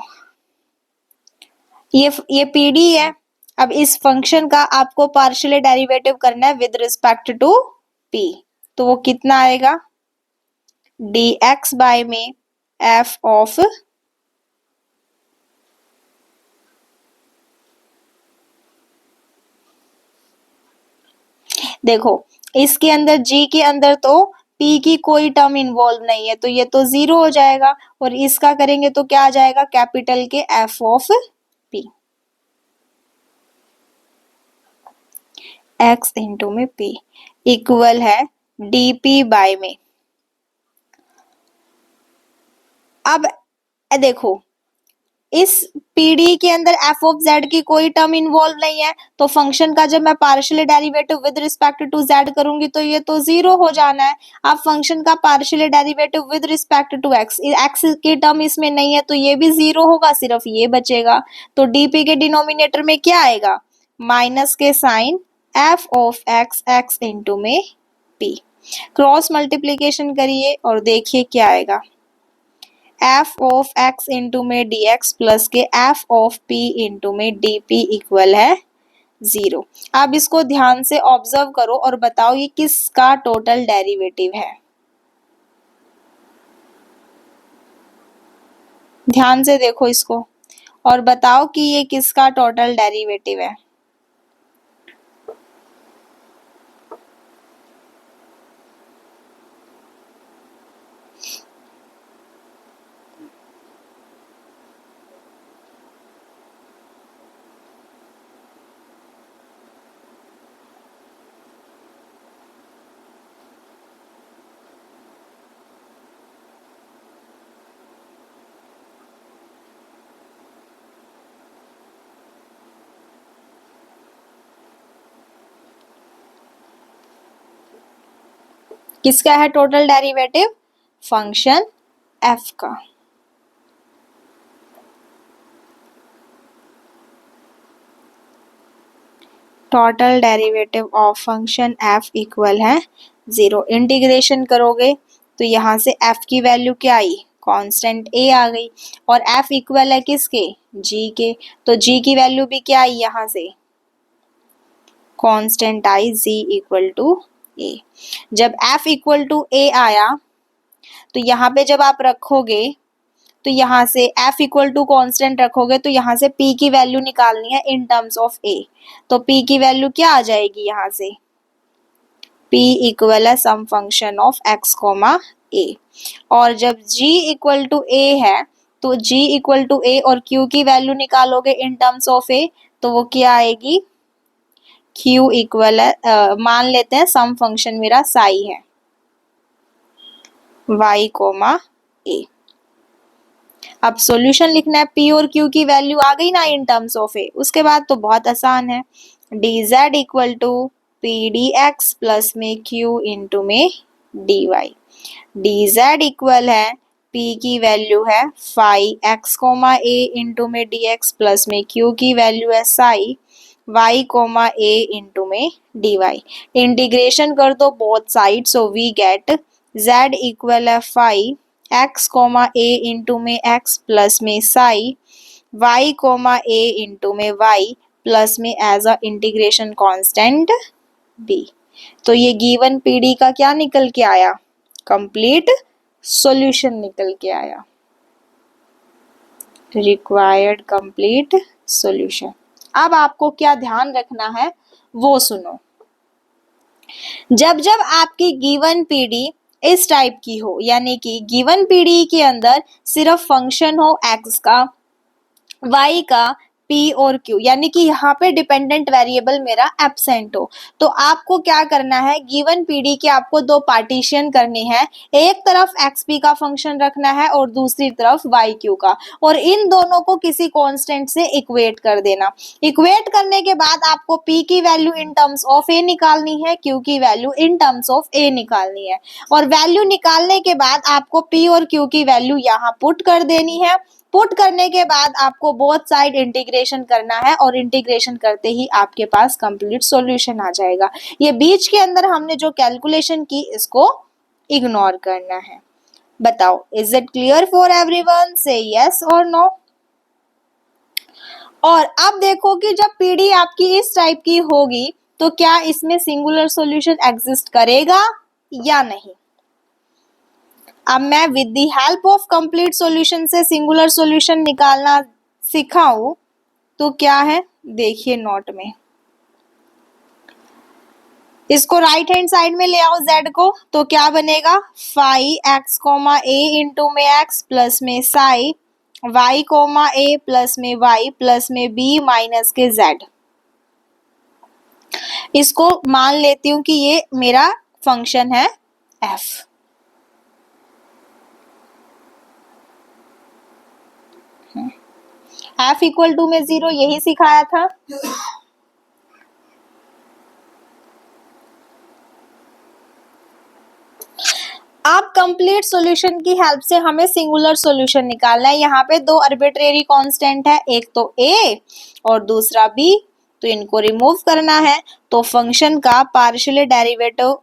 [SPEAKER 2] ये pd है। अब इस फंक्शन का आपको पार्शियली डेरिवेटिव करना है विद रिस्पेक्ट टू p, तो वो कितना आएगा, dx बाय में f ऑफ, देखो इसके अंदर g के अंदर तो p की कोई टर्म इन्वॉल्व नहीं है, तो ये तो जीरो हो जाएगा और इसका करेंगे तो क्या आ जाएगा, कैपिटल के f of p, x into में p इक्वल है dp बाय में। अब देखो इस पीडी के अंदर f ऑफ z की कोई टर्म इन्वॉल्व नहीं है, तो फंक्शन का जब मैं partially derivative with respect to z करूंगी तो ये तो जीरो हो जाना है। अब फंक्शन का partially derivative with respect to x, x की टर्म इसमें नहीं है तो ये भी जीरो होगा, सिर्फ ये बचेगा। तो dp के डिनोमिनेटर में क्या आएगा, माइनस के sign f of x into में p, क्रॉस मल्टीप्लीकेशन करिए और देखिए क्या आएगा, f ऑफ x इंटू में dx प्लस के f ऑफ p इंटू में dp इक्वल है जीरो। अब इसको ध्यान से ऑब्जर्व करो और बताओ ये किसका टोटल डेरिवेटिव है। ध्यान से देखो इसको और बताओ कि ये किसका टोटल डेरिवेटिव है। किसका है टोटल डेरिवेटिव, फंक्शन f का। Total derivative of function f equal है 0। इंटीग्रेशन करोगे तो यहाँ से f की वैल्यू क्या आई, कांस्टेंट a आ गई, और f इक्वल है किसके, g के, तो g की वैल्यू भी क्या आई यहाँ से, कांस्टेंट आई g इक्वल टू a। जब f इक्वल टू a आया तो यहाँ पे जब आप रखोगे तो यहाँ से f इक्वल टू कॉन्स्टेंट रखोगे तो यहाँ से p की वैल्यू निकालनी है इन टर्म्स ऑफ a, तो p की वैल्यू क्या आ जाएगी यहाँ से, p इक्वल है some function of x comma a। और जब g इक्वल टू a है तो g इक्वल टू a और q की वैल्यू निकालोगे इन टर्म्स ऑफ a, तो वो क्या आएगी, q इक्वल है मान लेते हैं सम फंक्शन मेरा साई है y कोमा a। अब सॉल्यूशन लिखना है, p और q की वैल्यू आ गई ना इन टर्म्स ऑफ a, उसके बाद तो बहुत आसान है, dz equal to P D x plus में q इंटू में dy। dz इक्वल है p की वैल्यू है phi x comma a into में dx प्लस में q की वैल्यू है psi y comma a into में dy। इंटीग्रेशन कर दो both side, so we get z equal है phi x comma a into में x प्लस में psi y comma a into में y प्लस में as a integration constant b। तो ये गिवन पीडी का क्या निकल के आया, कंप्लीट सॉल्यूशन निकल के आया, रिक्वायर्ड कंप्लीट सॉल्यूशन। अब आपको क्या ध्यान रखना है वो सुनो, जब जब आपकी गिवन पीडी इस टाइप की हो, यानी कि गिवन पीडी के अंदर सिर्फ फंक्शन हो x का, y का, p और q, यानी कि यहाँ पे डिपेंडेंट वेरिएबल मेरा एब्सेंट हो, तो आपको क्या करना है, गिवन पीडी के आपको दो पार्टीशन करने हैं, एक तरफ xp का फंक्शन रखना है और दूसरी तरफ yq का, और इन दोनों को किसी कांस्टेंट से इक्वेट कर देना। इक्वेट करने के बाद आपको p की value in terms of a निकालनी है, q की value in terms of a निकालनी है, और वैल्यू निकालने के बाद आपको p और q की वैल्यू यहाँ पुट कर देनी है। पुट करने के बाद आपको बोथ साइड इंटीग्रेशन करना है, और इंटीग्रेशन करते ही आपके पास कंप्लीट सॉल्यूशन आ जाएगा। ये बीच के अंदर हमने जो कैलकुलेशन की इसको इग्नोर करना है। बताओ, is it clear for everyone, से यस और नो। और अब देखो कि जब पीडी आपकी इस टाइप की होगी तो क्या इसमें सिंगुलर सॉल्यूशन एग्जिस्ट करेगा या नहीं। अब मैं with the help of complete solution से सिंगुलर सॉल्यूशन निकालना सिखाऊं तो क्या है, देखिए नोट में, इसको राइट हैंड साइड में ले आओ z को, तो क्या बनेगा, phi x comma a into में x प्लस में psi y comma a plus में y प्लस में b माइनस के z। इसको मान लेती हूं कि ये मेरा फंक्शन है f। f इक्वल टू में 0 यही सिखाया था। अब कंप्लीट सॉल्यूशन की हेल्प से हमें सिंगुलर सॉल्यूशन निकालना है। यहाँ पे दो आर्बिट्रेरी कांस्टेंट है, एक तो a और दूसरा b, तो इनको रिमूव करना है। तो फंक्शन का पार्शियल डेरिवेटिव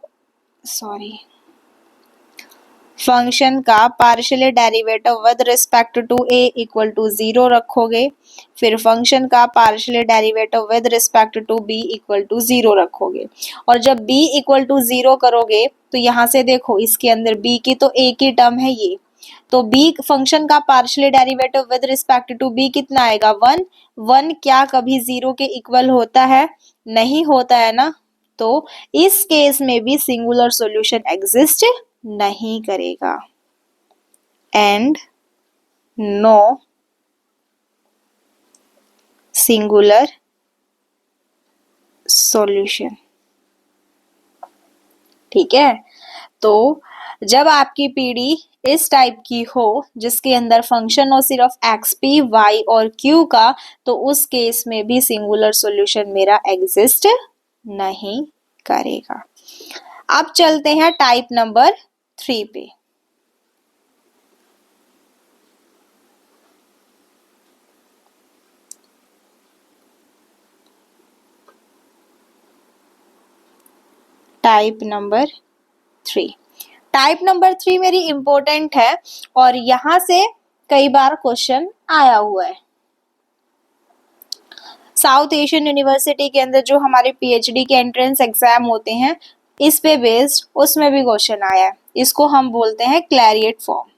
[SPEAKER 2] फंक्शन का partial derivative with respect to a equal to 0 रखोगे, फिर फंक्शन का partial derivative with respect to b equal to 0 रखोगे, और जब b इक्वल टू 0 करोगे तो यहाँ से देखो इसके अंदर b की तो एक ही टर्म है ये, तो b फंक्शन का partial derivative with respect to b कितना आएगा, 1। 1 क्या कभी 0 के इक्वल होता है, नहीं होता है ना, तो इस केस में भी सिंगुलर सॉल्यूशन एग्जिस्ट नहीं करेगा, एंड नो सिंगुलर सॉल्यूशन। ठीक है, तो जब आपकी पीडी इस टाइप की हो जिसके अंदर फंक्शन हो सिर्फ एक्स पी वाई और क्यू का, तो उस केस में भी सिंगुलर सॉल्यूशन मेरा एग्जिस्ट नहीं करेगा। अब चलते हैं टाइप नंबर 3 पे। Type number 3। टाइप नंबर 3 मेरी इंपॉर्टेंट है और यहां से कई बार क्वेश्चन आया हुआ है। साउथ एशियन यूनिवर्सिटी के अंदर जो हमारे पीएचडी के एंट्रेंस एग्जाम होते हैं, इस पे बेस्ड उसमें भी क्वेश्चन आया है। इसको हम बोलते हैं क्लैरियट फॉर्म।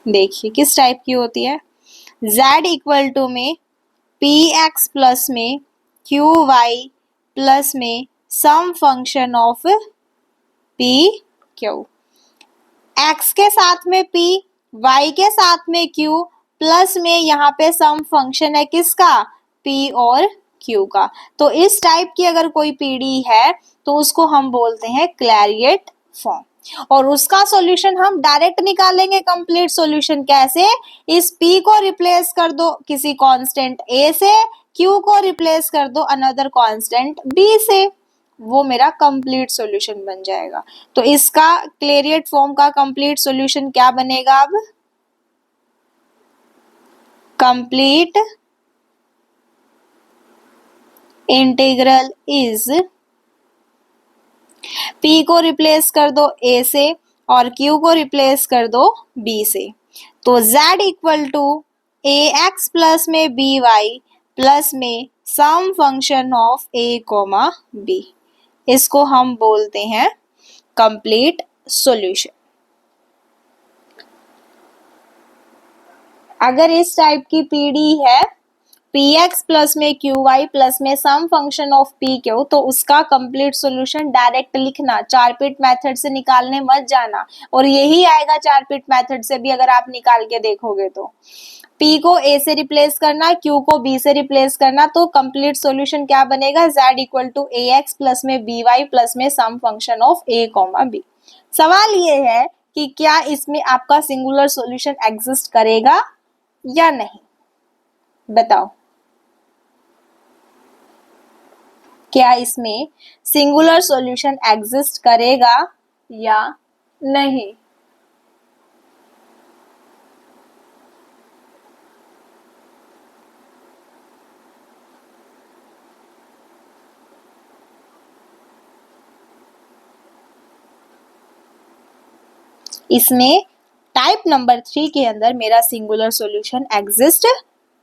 [SPEAKER 2] देखिए किस टाइप की होती है। z इक्वल टू में पी एक्स प्लस में क्यू वाई प्लस में some function of P Q. x के साथ में p, y के साथ में q, प्लस में यहाँ पे सम फंक्शन है किसका, p और q का। तो इस टाइप की अगर कोई पीडी है तो उसको हम बोलते हैं क्लैरियट फॉर्म। और उसका सॉल्यूशन हम डायरेक्ट निकालेंगे कंप्लीट सॉल्यूशन। कैसे, इस p को रिप्लेस कर दो किसी कांस्टेंट a से, q को रिप्लेस कर दो अनदर कांस्टेंट b से, वो मेरा कंप्लीट सॉल्यूशन बन जाएगा। तो इसका क्लैरियट फॉर्म का कंप्लीट सॉल्यूशन क्या बनेगा, अब कंप्लीट इंटीग्रल इज, p को रिप्लेस कर दो a से और q को रिप्लेस कर दो b से। तो z equal to A x plus में बी वाई प्लस में some function of a comma b, इसको हम बोलते हैं कंप्लीट सॉल्यूशन। अगर इस टाइप की पीडी है px प्लस में qy प्लस में सम फंक्शन ऑफ pq, तो उसका कंप्लीट सॉल्यूशन डायरेक्ट लिखना, चार पिट मेथड से निकालने मत जाना। और यही आएगा चार पिट मेथड से भी अगर आप निकाल के देखोगे तो p को a से रिप्लेस करना, q को b से रिप्लेस करना, तो कंप्लीट सॉल्यूशन क्या बनेगा, z equal to ax plus में by प्लस में some function of a comma b। सवाल ये है कि क्या इसमें आपका सिंगुलर सॉल्यूशन एग्जिस्ट करेगा या नहीं, बताओ क्या इसमें सिंगुलर सॉल्यूशन एग्जिस्ट करेगा या नहीं। इसमें टाइप नंबर 3 के अंदर मेरा सिंगुलर सॉल्यूशन एग्जिस्ट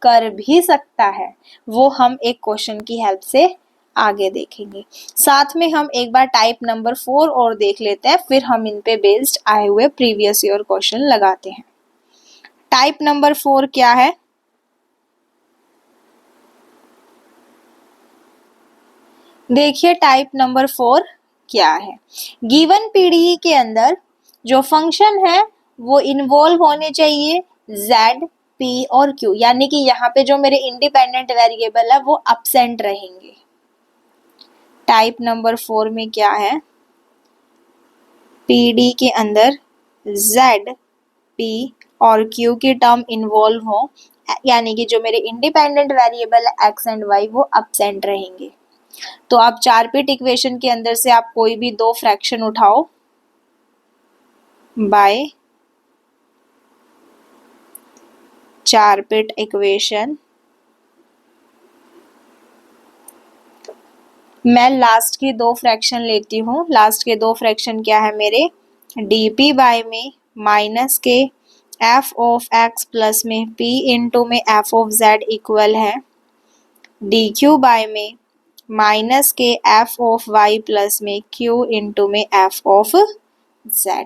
[SPEAKER 2] कर भी सकता है, वो हम एक क्वेश्चन की हेल्प से आगे देखेंगे। साथ में हम एक बार टाइप नंबर 4 और देख लेते हैं, फिर हम इन पे बेस्ड आए हुए प्रीवियस ईयर क्वेश्चन लगाते हैं। टाइप नंबर 4 क्या है, देखिए टाइप नंबर 4 क्या है। गिवन पीडीई के अंदर जो फंक्शन है वो इन्वॉल्व होने चाहिए z, p और q, यानी कि यहाँ पे जो मेरे इंडिपेंडेंट वेरिएबल है वो अब्सेंट रहेंगे। टाइप नंबर 4 में क्या है, पीडी के अंदर z, p और q की टर्म इन्वॉल्व हो, यानी कि जो मेरे इंडिपेंडेंट वेरिएबल है x एंड y वो अब्सेंट रहेंगे। तो आप चार पिट इक्वेशन के अंदर से आप कोई भी दो फ्रैक्शन उठाओ बाय चार पिट इक्वेशन। मैं लास्ट की दो फ्रैक्शन लेती हूँ। लास्ट के दो फ्रैक्शन क्या है मेरे, dp बाय में माइनस के f ऑफ x प्लस में p इंटू में f ऑफ z इक्वल है dq बाय में माइनस के f ऑफ y प्लस में q इंटू में f ऑफ z।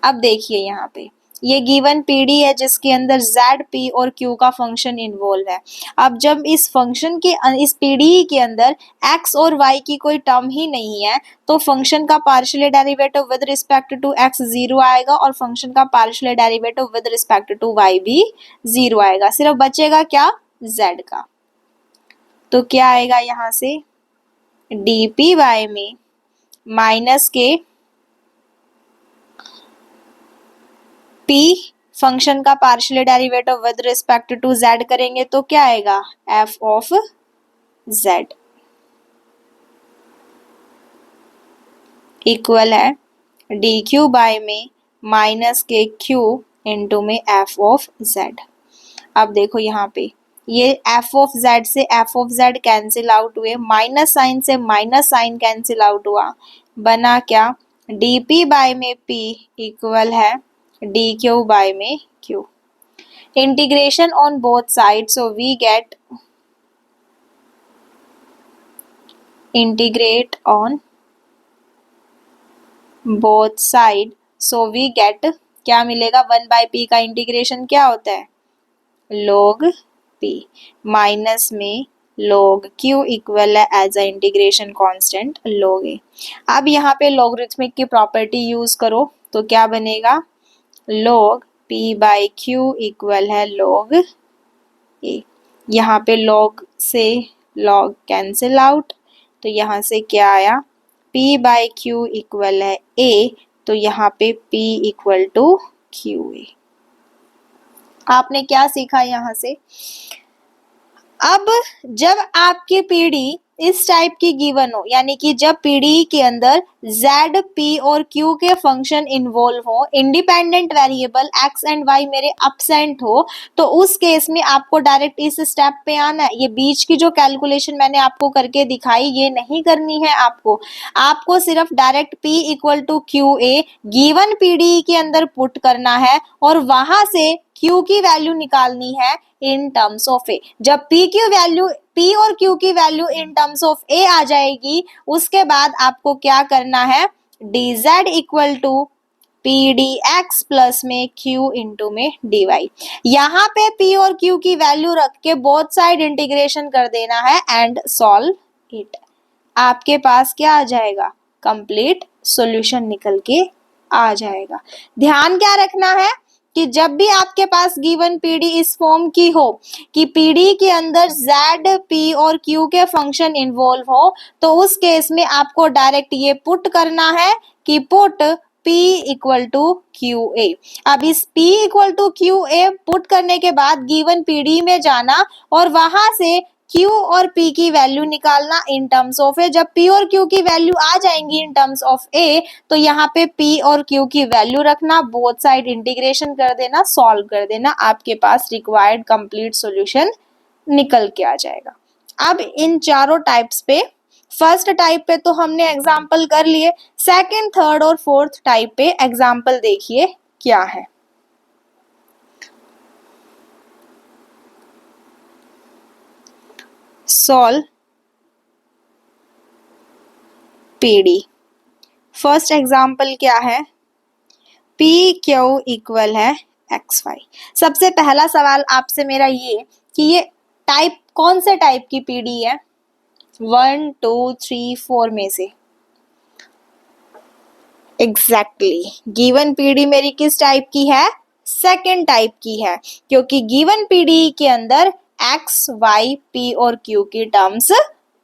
[SPEAKER 2] अब देखिए यहाँ पे ये गिवन पीडी है जिसके अंदर z, p और q का फंक्शन इन्वॉल्व है। अब जब इस फंक्शन के इस पीडी के अंदर x और y की कोई टर्म ही नहीं है तो फंक्शन का partial derivative with respect to x 0 आएगा और फंक्शन का partial derivative with respect to y भी 0 आएगा। सिर्फ बचेगा क्या, z का। तो क्या आएगा यहाँ से, dp बाय में माइनस के p फंक्शन का partial derivative with respect to z करेंगे तो क्या आएगा, f ऑफ z इक्वल है dq बाय में माइनस के q इनटू में एफ ऑफ जेड। अब देखो यहाँ पे ये एफ ऑफ जेड से f of z cancel out हुए, माइनस साइन से माइनस साइन कैंसिल आउट हुआ, बना क्या, डी पी बाय में पी इक्वल है डी क्यू बाय में q. Integration on both side, so we get integrate on both side, so we get क्या मिलेगा, 1/p का इंटीग्रेशन क्या होता है, log p, माइनस में log q इक्वल है as a integration constant log a। अब यहाँ पे लॉगरिथमिक की प्रॉपर्टी यूज करो तो क्या बनेगा, log p by q equal है log a। यहाँ पे log से log कैंसिल आउट, तो यहाँ से क्या आया, p बाई q इक्वल है a, तो यहाँ पे p equal to q a. आपने क्या सीखा यहाँ से, अब जब आपकी पीढ़ी इस टाइप की गिवन हो, यानी कि जब पीढ़ी के अंदर z, p और q के फंक्शन इन्वॉल्व हो, independent variable x and y मेरे अपसेंट हो, तो उस केस में आपको डायरेक्ट इस स्टेप पे आना है। ये बीच की जो कैलकुलेशन मैंने आपको करके दिखाई ये नहीं करनी है आपको सिर्फ direct p equal to q a given PD के अंदर पुट करना है और वहां से q की वैल्यू निकालनी है इन टर्म्स ऑफ ए। जब p और q की value in terms of a आ जाएगी, उसके बाद आपको क्या करना है, dz equal to P D x plus में q इंटू में dy। यहाँ पे p और q की वैल्यू रख के बोथ साइड इंटीग्रेशन कर देना है एंड सॉल्व इट। आपके पास क्या आ जाएगा, कंप्लीट सॉल्यूशन निकल के आ जाएगा। ध्यान क्या रखना है कि जब भी आपके पास गिवन पीढ़ी इस फॉर्म की हो कि पीढ़ी के अंदर z, p और q के फंक्शन इन्वॉल्व हो, तो उस केस में आपको डायरेक्ट ये पुट करना है कि put p equal to q a. अब इस p equal to q a put करने के बाद गिवन पीढ़ी में जाना और वहां से q और p की वैल्यू निकालना इन टर्म्स ऑफ a। जब p और q की वैल्यू आ जाएंगी इन टर्म्स ऑफ a, तो यहाँ पे p और q की वैल्यू रखना, बोथ साइड इंटीग्रेशन कर देना, सॉल्व कर देना, आपके पास रिक्वायर्ड कंप्लीट सॉल्यूशन निकल के आ जाएगा। अब इन चारों टाइप्स पे, फर्स्ट टाइप पे तो हमने एग्जाम्पल कर लिए, सेकंड, थर्ड और फोर्थ टाइप पे एग्जाम्पल देखिए क्या है। Solve PD. फर्स्ट एग्जाम्पल क्या है, पी क्यू इक्वल है एक्स वाई। सबसे पहला सवाल आपसे मेरा ये कि ये टाइप कौन से टाइप की पीडी है, 1 2 3 4 में से एग्जैक्टली गिवन पीडी मेरी किस टाइप की है, सेकेंड टाइप की है, क्योंकि गिवन पीडी के अंदर एक्स, वाई, पी और क्यू की टर्म्स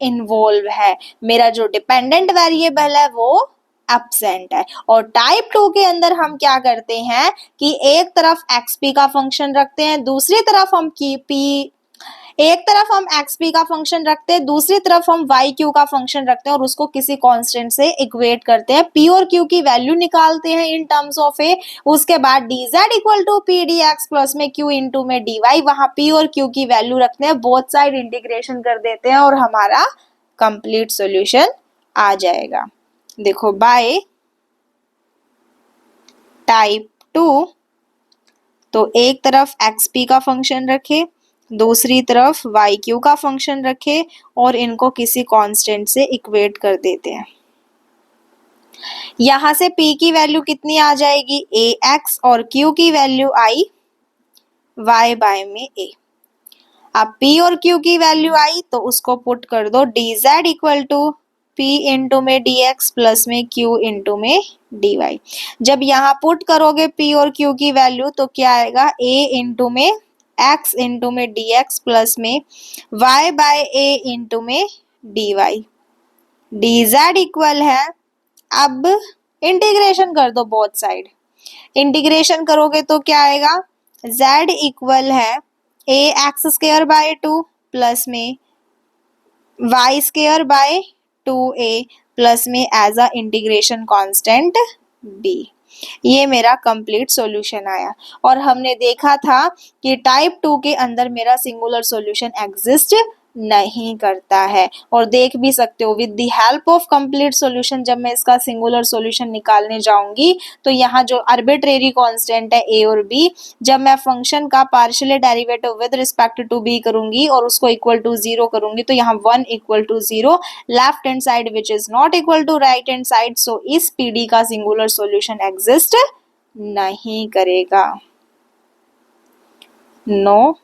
[SPEAKER 2] इन्वॉल्व है। मेरा जो डिपेंडेंट वेरिएबल है वो एब्सेंट है। और टाइप 2 के अंदर हम क्या करते हैं कि एक तरफ एक्सपी का फंक्शन रखते हैं, दूसरी तरफ हम एक तरफ हम एक्सपी का फंक्शन रखते हैं, दूसरी तरफ हम वाई क्यू का फंक्शन रखते हैं और उसको किसी कांस्टेंट से इक्वेट करते हैं, पी और क्यू की वैल्यू निकालते हैं इन टर्म्स ऑफ ए। उसके बाद dz equal to P D x plus में q इंटू में dy, वहां p और q की वैल्यू रखते हैं, बोथ साइड इंटीग्रेशन कर देते हैं और हमारा कंप्लीट सॉल्यूशन आ जाएगा। देखो बाय टाइप 2, तो एक तरफ xp का फंक्शन रखे, दूसरी तरफ वाई क्यू का फंक्शन रखे और इनको किसी कांस्टेंट से इक्वेट कर देते हैं। यहां से p की वैल्यू कितनी आ जाएगी, ax, और q की वैल्यू आई y बाय में a। अब p और q की वैल्यू आई तो उसको पुट कर दो, dz equal to p into में dx प्लस में q इंटू में dy। जब यहाँ पुट करोगे p और q की वैल्यू तो क्या आएगा, a इंटू में x इंटू में dx प्लस में y बाय a इंटू में dy। dz इक्वल है, अब इंटीग्रेशन कर दो बोथ साइड, इंटीग्रेशन करोगे तो क्या आएगा, z इक्वल है a X square by 2 plus में y square by 2a plus में as a integration constant b। ये मेरा कंप्लीट सॉल्यूशन आया। और हमने देखा था कि टाइप 2 के अंदर मेरा सिंगुलर सॉल्यूशन एग्जिस्ट नहीं करता है। और देख भी सकते हो with the help of complete solution जब मैं इसका सिंगुलर सॉल्यूशन निकालने जाऊंगी तो यहाँ जो आर्बिट्रेरी कांस्टेंट है ए और बी, जब मैं फंक्शन का partial derivative with respect to b करूंगी और उसको इक्वल टू 0 करूंगी तो यहाँ 1 equal to 0, left hand side which is not equal to right hand side, so इस पीडी का सिंगुलर सॉल्यूशन एग्जिस्ट नहीं करेगा। No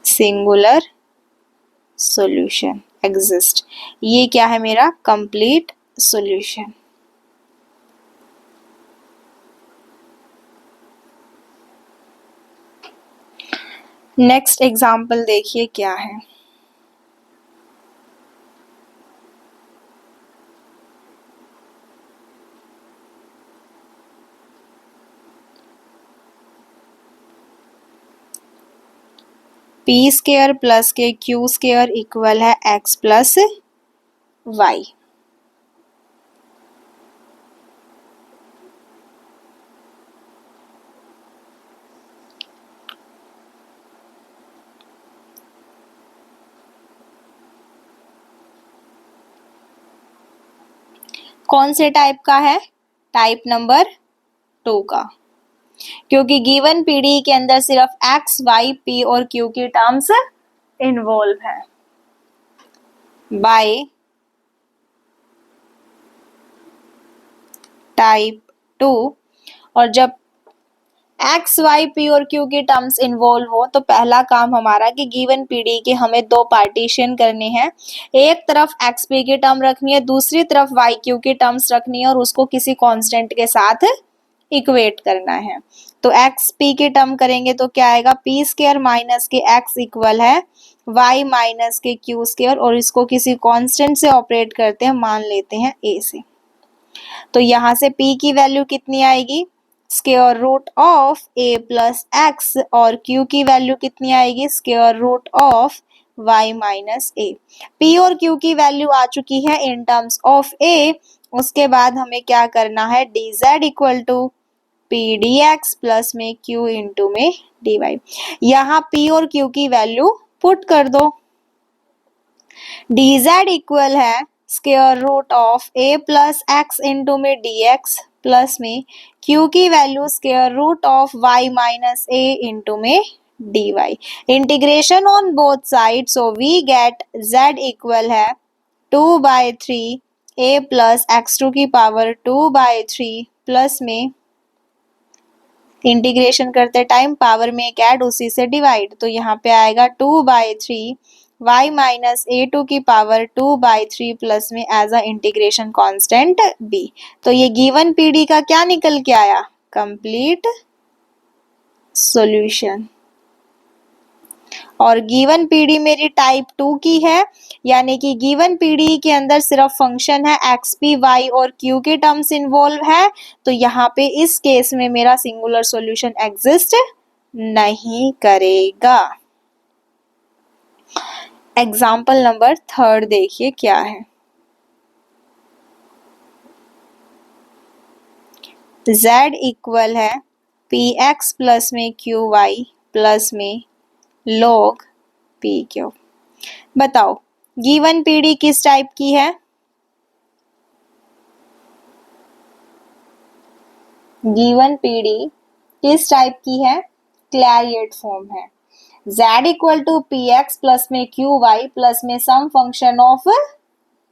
[SPEAKER 2] singular solution exist. ये क्या है मेरा कंप्लीट सॉल्यूशन। नेक्स्ट एग्जाम्पल देखिए क्या है। पी स्क्वायर प्लस के क्यू स्क्वायर इक्वल है एक्स प्लस वाई। कौन से टाइप का है? टाइप नंबर 2 का, क्योंकि गिवन पीडी के अंदर सिर्फ एक्स वाई पी और क्यू की टर्म्स इन्वॉल्व है। बाय टाइप 2, और जब एक्स वाई पी और क्यू की टर्म्स इन्वॉल्व हो तो पहला काम हमारा कि गिवन पीडी के हमें दो पार्टीशन करने हैं। एक तरफ एक्स पी की टर्म रखनी है, दूसरी तरफ वाई क्यू की टर्म्स रखनी है और उसको किसी कांस्टेंट के साथ इक्वेट करना है। तो एक्स पी की टर्म करेंगे तो क्या आएगा, पी स्क्वायर माइनस के एक्स इक्वल है वाई माइनस के क्यू स्क्वायर, और इसको किसी कांस्टेंट से ऑपरेट करते हैं, मान लेते हैं ए से। तो यहाँ से p की वैल्यू कितनी आएगी, square root of a plus x, और q की वैल्यू कितनी आएगी, square root of y minus a। p और q की वैल्यू आ चुकी है इन टर्म्स ऑफ a। उसके बाद हमें क्या करना है, dz equal to P D x plus में q इंटू में dy। यहाँ p और q की वैल्यू पुट कर दो। dz इक्वल है square root of a plus x into में dx प्लस में q की value square root of y minus a into में dy। Integration on both side, so we get z equal है 2/3 a plus x2 की power 2/3 plus में integration करते time power में एक ऐड उसी से डिवाइड, तो यहाँ पे आएगा 2/3 y माइनस a2 की पावर 2/3 प्लस में as a integration constant b। तो ये गिवन पीडी का क्या निकल के आया, कंप्लीट सॉल्यूशन। और गिवन पीडी मेरी टाइप 2 की है, यानी कि गिवन पीडी के अंदर सिर्फ फंक्शन है एक्स पी वाई और क्यू के टर्म्स इन्वॉल्व है, तो यहाँ पे इस केस में मेरा सिंगुलर सॉल्यूशन एग्जिस्ट नहीं करेगा। एग्जाम्पल नंबर 3 देखिए क्या है। z इक्वल है पी एक्स प्लस में क्यू वाई प्लस में log पी क्यू। बताओ गिवन पीडी किस टाइप की है, गिवन पीडी किस टाइप की है, क्लैरियट फॉर्म है। z equal to P x plus में क्यू वाई प्लस में some function of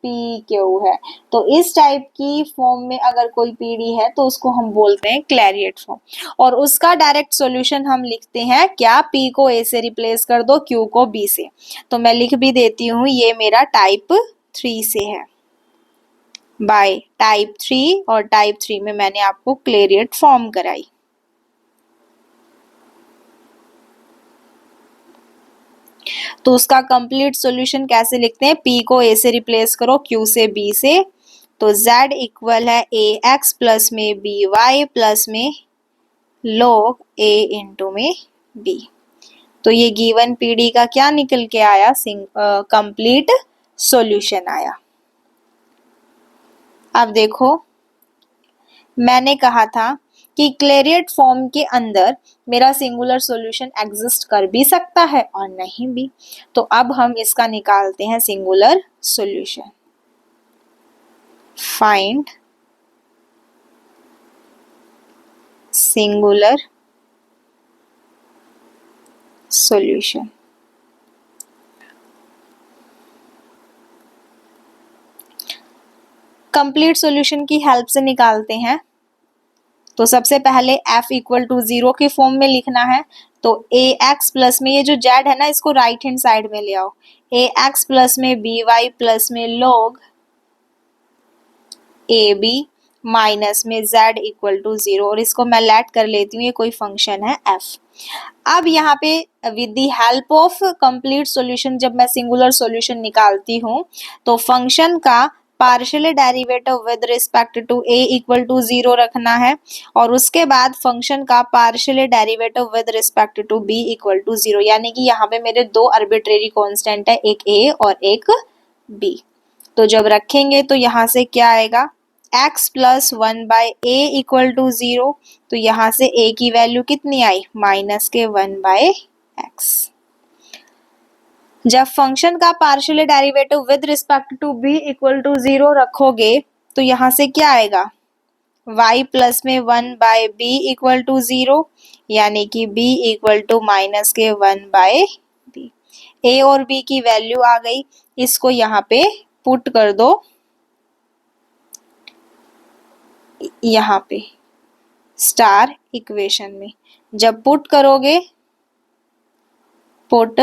[SPEAKER 2] P q है। तो इस टाइप की फॉर्म में अगर कोई पीडी है तो उसको हम बोलते हैं क्लैरियट फॉर्म, और उसका डायरेक्ट सॉल्यूशन हम लिखते हैं क्या, p को a से रिप्लेस कर दो, q को b से। तो मैं लिख भी देती हूँ, ये मेरा टाइप 3 से है, बाय टाइप 3, और टाइप 3 में मैंने आपको क्लैरियट फॉर्म कराई। तो उसका कंप्लीट सॉल्यूशन कैसे लिखते हैं, p को a से रिप्लेस करो, q से b से, तो z इक्वल है ax प्लस में by प्लस में log a इंटू में b। तो ये गिवन पीडी का क्या निकल के आया, कंप्लीट सॉल्यूशन आया। अब देखो मैंने कहा था कि क्लेरियट फॉर्म के अंदर मेरा सिंगुलर सॉल्यूशन एग्जिस्ट कर भी सकता है और नहीं भी। तो अब हम इसका निकालते हैं singular solution. Find singular solution. Complete solution की हेल्प से निकालते हैं। तो सबसे पहले f इक्वल टू 0 के फॉर्म में लिखना है। तो ए एक्स प्लस में ये जो z है ना, इसको राइट हैंड साइड में ले आओ। ए एक्स प्लस में बी वाई प्लस में log ए बी माइनस में z इक्वल टू 0, और इसको मैं लेट कर लेती हूँ, ये कोई फंक्शन है f। अब यहाँ पे with the help of complete solution जब मैं सिंगुलर सॉल्यूशन निकालती हूँ तो फंक्शन का partial derivative with respect to a equal to 0 रखना है, और उसके बाद फंक्शन का partial derivative with respect to b equal to 0, यानी कि यहाँ पे मेरे दो आर्बिट्रेरी कांस्टेंट है, एक a और एक b। तो जब रखेंगे तो यहाँ से क्या आएगा, x plus 1 by a equal to 0। तो यहाँ से a की वैल्यू कितनी आई, माइनस के 1 बाय एक्स। जब फंक्शन का partial derivative with respect to b equal to 0 रखोगे तो यहाँ से क्या आएगा, y प्लस में 1 बाय b इक्वल टू 0, यानी कि b इक्वल टू माइनस के 1 बाय b। a और b की वैल्यू आ गई, इसको यहाँ पे पुट कर दो, यहाँ पे स्टार इक्वेशन में। जब पुट करोगे, पुट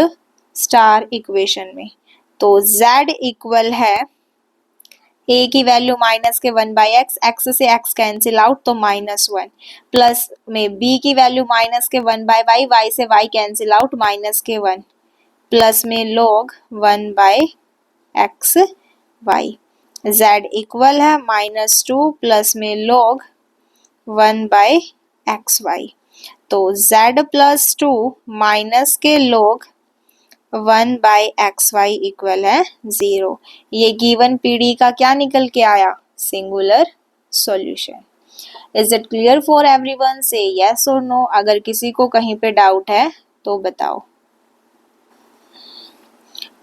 [SPEAKER 2] स्टार इक्वेशन में, तो z इक्वल है a की वैल्यू माइनस के 1 बाई एक्स, एक्स से एक्स कैंसिल आउट तो -1, प्लस में b की वैल्यू माइनस के 1 बाय वाई, वाई से y कैंसिल आउट -1, प्लस में log 1 by x y. z equal है -2 प्लस में log 1 बाय एक्स वाई। तो z प्लस 2 माइनस के log 1 by x y equal है 0। ये गिवन पीडी का क्या निकल के आया, singular solution. Is it clear for everyone, से यस और नो। अगर किसी को कहीं पे डाउट है तो बताओ।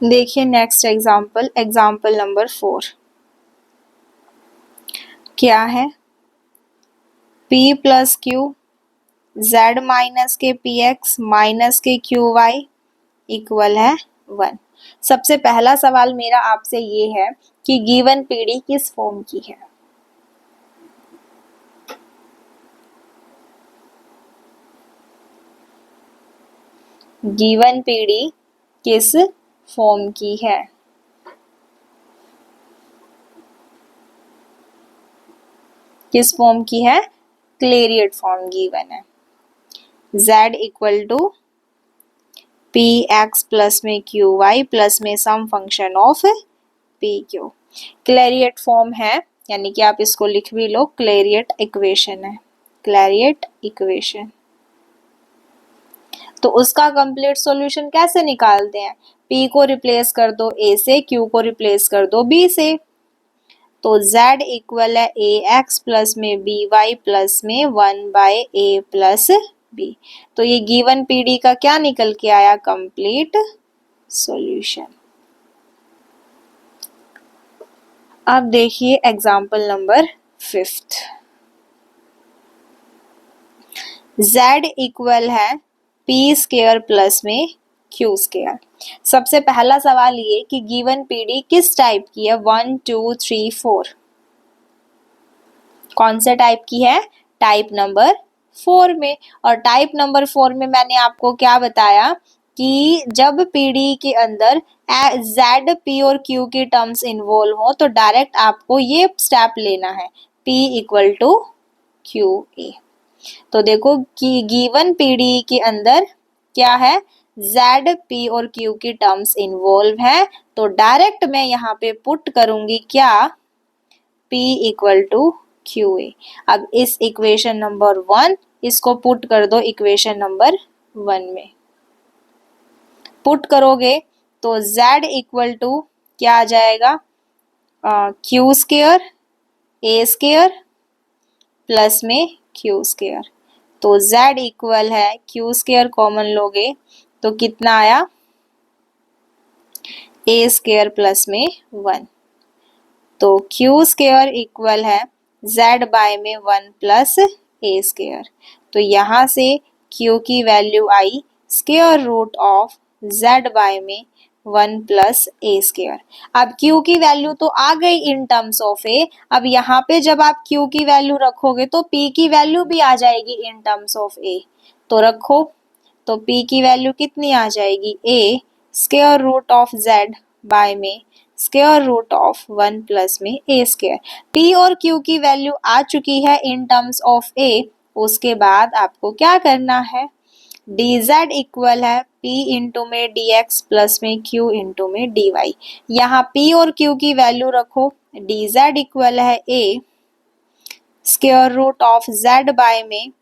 [SPEAKER 2] देखिए नेक्स्ट एग्जाम्पल, एग्जाम्पल नंबर 4 क्या है, p plus Q z minus के पी एक्स माइनस के क्यू वाई इक्वल है 1। सबसे पहला सवाल मेरा आपसे ये है कि गिवन पीडी किस फॉर्म की है। गिवन पीडी किस फॉर्म की है, किस फॉर्म की है, क्लेरियट फॉर्म गिवन है। z equal to P x plus में क्यू वाई प्लस में some function of P Q. Clairaut form है, यानी कि आप इसको लिख भी लो, क्लेरियट इक्वेशन है, क्लेरियट इक्वेशन। तो उसका कंप्लीट सॉल्यूशन कैसे निकालते हैं, p को रिप्लेस कर दो a से, q को रिप्लेस कर दो b से। तो z इक्वल है ए एक्स प्लस में बी वाई प्लस में 1 बाय ए प्लस बी। तो ये गिवन पीडी का क्या निकल के आया, कंप्लीट सॉल्यूशन। अब देखिए एग्जाम्पल नंबर 5। z इक्वल है पी स्क्वायर प्लस में क्यू स्क्वायर। सबसे पहला सवाल ये कि गिवन पीडी किस टाइप की है, 1 2 3 4, कौन से टाइप की है, टाइप नंबर 4 में। और टाइप नंबर 4 में मैंने आपको क्या बताया कि जब पीडी के अंदर z p और q की टर्म्स इन्वॉल्व हो तो डायरेक्ट आपको ये स्टेप लेना है, p equal to q a. तो देखो कि गिवन पीडी के अंदर क्या है, z p और q की टर्म्स इन्वॉल्व है, तो डायरेक्ट मैं यहाँ पे पुट करूंगी क्या, p equal to q a. अब इस इक्वेशन नंबर 1 इसको पुट कर दो इक्वेशन नंबर 1 में। पुट करोगे तो z इक्वल टू क्या आ जाएगा, क्यू स्क्वायर ए स्क्वायर प्लस में क्यू स्क्वायर। तो z इक्वल है क्यू स्क्वायर कॉमन लोगे तो कितना आया ए स्क्वायर प्लस में 1। तो क्यू स्क्वायर इक्वल है z बाय में 1 प्लस ए स्क्वायर। तो यहाँ से q की वैल्यू आई square root of z by में 1 प्लस ए स्क्वायर। अब q की वैल्यू तो आ गई इन टर्म्स ऑफ a। अब यहाँ पे जब आप q की वैल्यू रखोगे तो p की वैल्यू भी आ जाएगी इन टर्म्स ऑफ a। तो रखो, तो p की वैल्यू कितनी आ जाएगी a square root of z by में स्क्वायर रूट ऑफ 1 प्लस में ए स्क्वायर। p और q की वैल्यू आ चुकी है इन टर्म्स ऑफ a। उसके बाद आपको क्या करना है, dz इक्वल है p इंटू में dx प्लस में q इंटू में dy। यहाँ p और q की वैल्यू रखो, dz इक्वल है a square root of z by में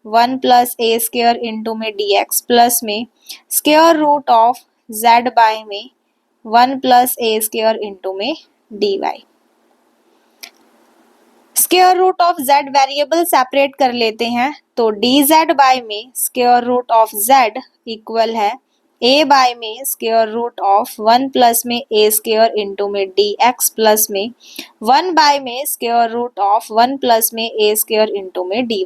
[SPEAKER 2] 1 प्लस ए स्क्वायर इंटू में dx प्लस में square root of z by में 1 प्लस ए स्क्वायर इंटू में dy। Square root of z variable separate कर लेते हैं तो dz बाय में square root of z equal है a बाय में स्क्वायर रूट ऑफ 1 प्लस में ए स्क्वायर इंटू में dx प्लस में 1 बाय में स्क्वायर रूट ऑफ 1 प्लस में ए स्क्वायर इंटू में dy।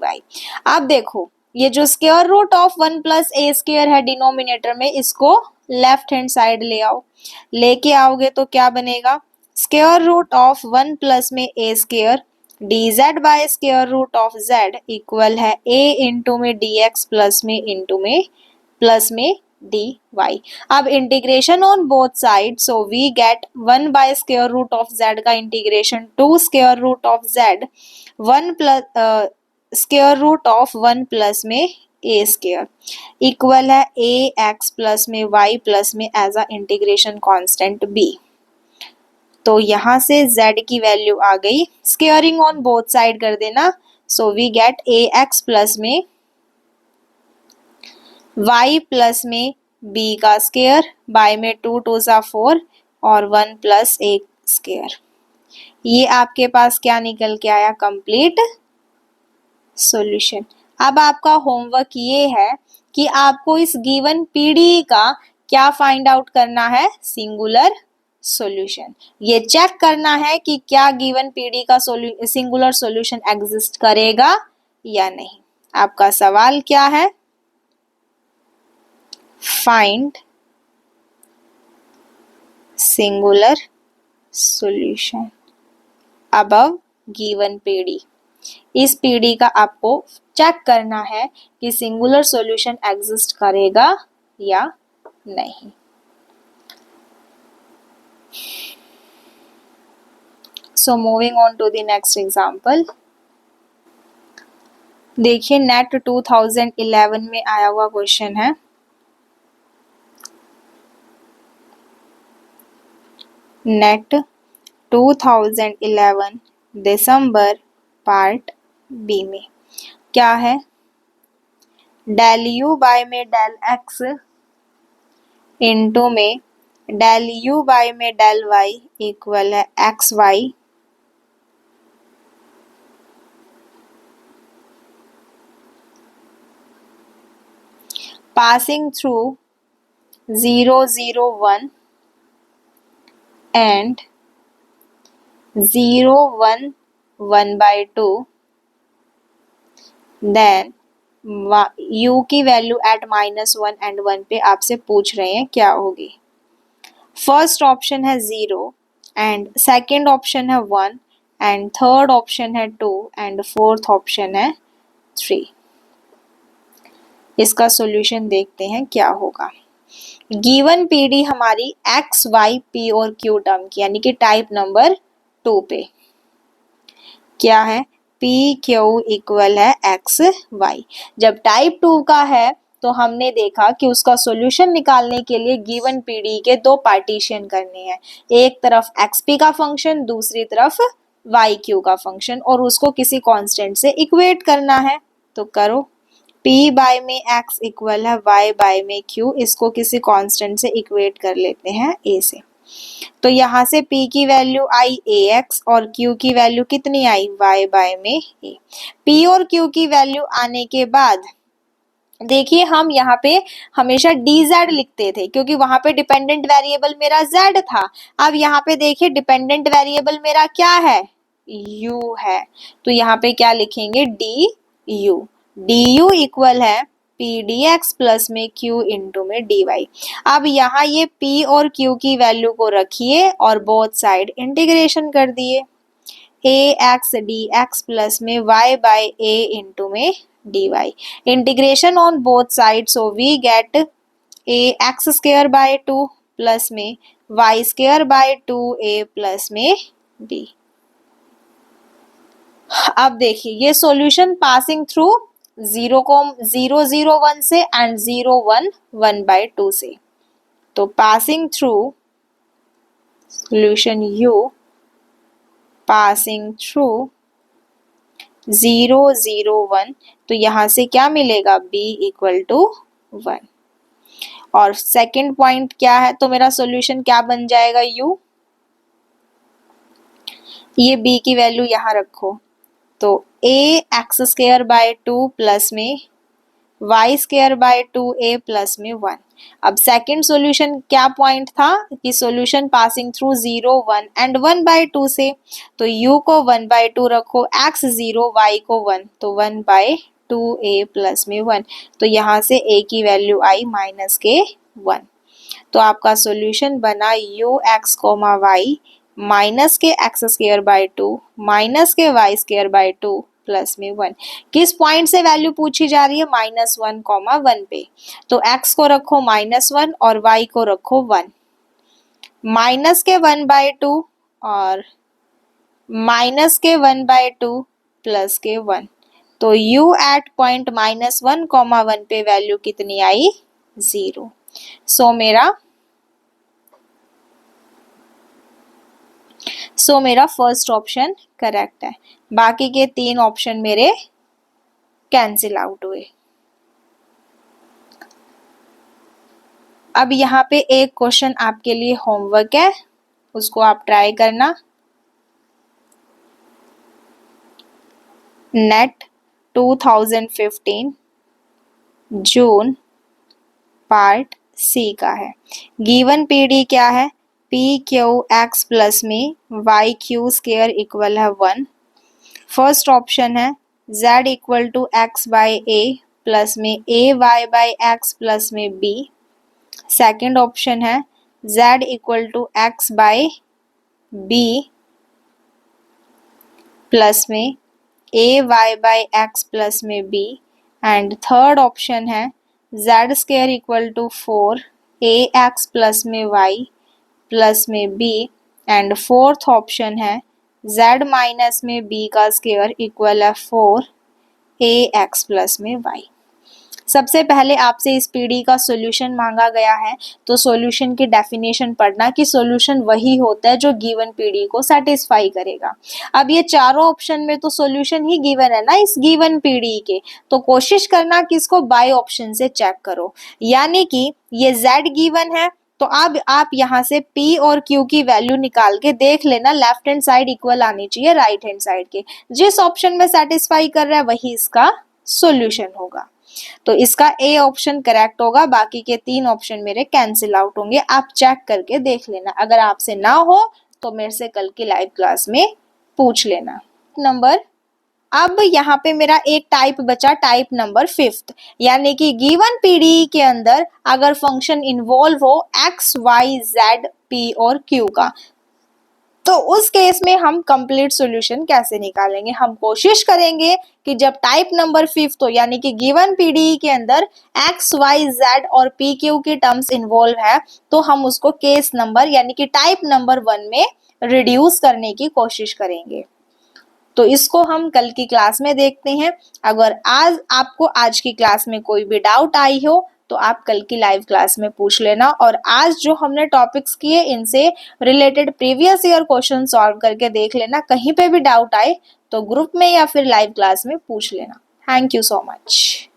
[SPEAKER 2] अब देखो ये जो square root of 1 plus a square है डिनोमिनेटर में, इसको लेफ्ट हैंड साइड ले आओ। लेके आओगे तो क्या बनेगा, स्क्वायर रूट ऑफ 1 प्लस में ए square dz by square root of z equal है a इंटू में dx प्लस में dy। अब integration on both side, so we get 1 by square root of z का integration 2 square root of z 1 plus square root of 1 plus में ए square equal है a x plus में y plus में as a integration constant b। तो यहाँ से z की value आ गई, स्क्वायरिंग ऑन बोथ साइड कर देना, so we get a x plus में y प्लस में b का स्क्वायर बाय में 2 2 4 और 1 प्लस ए स्क्वायर। ये आपके पास क्या निकल के आया, कंप्लीट सॉल्यूशन। अब आपका होमवर्क ये है कि आपको इस गिवन पीडीई का क्या फाइंड आउट करना है, सिंगुलर सॉल्यूशन। ये चेक करना है कि क्या गिवन पीडीई का सिंगुलर सॉल्यूशन एग्जिस्ट करेगा या नहीं। आपका सवाल क्या है, find singular solution above given PDE. इस पीडीई का आपको चेक करना है कि सिंगुलर सॉल्यूशन एग्जिस्ट करेगा या नहीं। So moving on to the next example. देखिए नेट 2011 में आया हुआ क्वेश्चन है। नेट 2011 दिसंबर पार्ट बी में क्या है, डेल यू बाय में डेल एक्स इंटू में डेल यू बाय में डेल वाई इक्वल है x Y passing through 0 0 1 and 0 1 1 by 2, then u की वैल्यू एट -1 एंड 1 पे आपसे पूछ रहे हैं क्या होगी। फर्स्ट ऑप्शन है 0 एंड सेकेंड ऑप्शन है 1 एंड थर्ड ऑप्शन है 2 एंड फोर्थ ऑप्शन है 3। इसका सॉल्यूशन देखते हैं क्या होगा। गिवन पीडी हमारी एक्स वाई पी और क्यू टर्म की, यानी कि टाइप नंबर 2 पे क्या है, पी क्यू इक्वल है एक्स वाई। जब टाइप 2 का है तो हमने देखा कि उसका सॉल्यूशन निकालने के लिए गिवन पीडी के दो पार्टीशन करने हैं, एक तरफ एक्सपी का फंक्शन, दूसरी तरफ वाई क्यू का फंक्शन, और उसको किसी कांस्टेंट से इक्वेट करना है। तो करो, p बाय में x इक्वल है y बाय में q, इसको किसी कांस्टेंट से इक्वेट कर लेते हैं a से। तो यहाँ से P की वैल्यू आई AX और Q की वैल्यू कितनी आई Y बाय में A। P और Q की वैल्यू आने के बाद देखिए हम यहाँ पे हमेशा dz लिखते थे क्योंकि वहां पे डिपेंडेंट वेरिएबल मेरा z था। अब यहाँ पे देखिए डिपेंडेंट वेरिएबल मेरा क्या है u है, तो यहाँ पे क्या लिखेंगे du। du इक्वल है p dx प्लस में q इंटू में dy। अब यहाँ ये p और q की वैल्यू को रखिए और बोथ साइड इंटीग्रेशन कर दिए। ax dx प्लस में y बाय a इंटू में dy। Integration on both side, so we get ax square by 2 plus में y square by 2a plus में b। अब देखिए ये सॉल्यूशन पासिंग थ्रू 0,0,0,1 से एंड 0,1,1/2 से। तो passing through solution u passing through 0, 0, 1, तो यहाँ से क्या मिलेगा b इक्वल टू 1। और सेकंड पॉइंट क्या है, तो मेरा सॉल्यूशन क्या बन जाएगा u, ये b की वैल्यू यहाँ रखो, तो ax स्क्वायर बाय 2 प्लस में y square by 2a plus में 1। अब सेकंड सॉल्यूशन क्या पॉइंट था कि सॉल्यूशन पासिंग थ्रू 0, 1 एंड 1/2 से, तो u को 1/2 रखो, x 0, y को 1, तो 1/2a प्लस में 1, तो यहाँ से a की वैल्यू आई माइनस के 1। तो आपका सॉल्यूशन बना ux, y माइनस के x स्क्वायर बाय 2 माइनस के y स्क्वायर बाय 2 प्लस में 1। किस पॉइंट से वैल्यू पूछी जा रही है, -1, 1 पे, तो x को रखो -1 और y को रखो 1। माइनस के 1/2 और माइनस के 1/2 प्लस के 1, तो u एट पॉइंट -1, 1 पे वैल्यू कितनी आई 0। सो मेरा फर्स्ट ऑप्शन करेक्ट है, बाकी के 3 ऑप्शन मेरे कैंसिल आउट हुए। अब यहाँ पे एक क्वेश्चन आपके लिए होमवर्क है, उसको आप ट्राई करना। नेट 2015 जून पार्ट सी का है। गिवन पीडी क्या है, पी क्यू एक्स प्लस में वाई क्यू स्क्वायर इक्वल है 1। फर्स्ट ऑप्शन है z equal to x by a plus में a y by x plus में बी। सेकेंड ऑप्शन है z equal to x by b plus में a y by x plus में b. And third option है z square equal to 4 a x plus में y plus में b. And fourth option है z minus में b का square equal है 4 a x plus में वाई। सबसे पहले आपसे इस पीडी का सॉल्यूशन मांगा गया है, तो सॉल्यूशन की डेफिनेशन पढ़ना कि सॉल्यूशन वही होता है जो गिवन पीडी को सेटिस्फाई करेगा। अब ये चारों ऑप्शन में तो सॉल्यूशन ही गिवन है ना इस गिवन पीडी के, तो कोशिश करना कि इसको बाय ऑप्शन से चेक करो, यानी कि ये z गिवन है, तो अब आप यहाँ से P और Q की वैल्यू निकाल के देख लेना, लेफ्ट हैंड साइड इक्वल आनी चाहिए राइट हैंड साइड के। जिस ऑप्शन में सेटिस्फाई कर रहा है वही इसका सॉल्यूशन होगा, तो इसका ए ऑप्शन करेक्ट होगा, बाकी के 3 ऑप्शन मेरे कैंसिल आउट होंगे। आप चेक करके देख लेना, अगर आपसे ना हो तो मेरे से कल की लाइव क्लास में पूछ लेना। नंबर, अब यहाँ पे मेरा एक टाइप बचा, टाइप नंबर 5th, यानी कि गिवन पीडी के अंदर अगर फंक्शन इन्वॉल्व हो x, y, z, p और q का, तो उस केस में हम कंप्लीट सॉल्यूशन कैसे निकालेंगे। हम कोशिश करेंगे कि जब टाइप नंबर 5th हो, यानी कि गिवन पीडी के अंदर x, y, z और p, q की टर्म्स इन्वॉल्व है, तो हम उसको केस नंबर यानी कि टाइप नंबर 1 में रिड्यूस करने की कोशिश करेंगे। तो इसको हम कल की क्लास में देखते हैं। अगर आज आपको आज की क्लास में कोई भी डाउट आई हो तो आप कल की लाइव क्लास में पूछ लेना, और आज जो हमने टॉपिक्स किए इनसे related previous year question solve करके देख लेना। कहीं पे भी डाउट आए तो ग्रुप में या फिर लाइव क्लास में पूछ लेना। Thank you so much.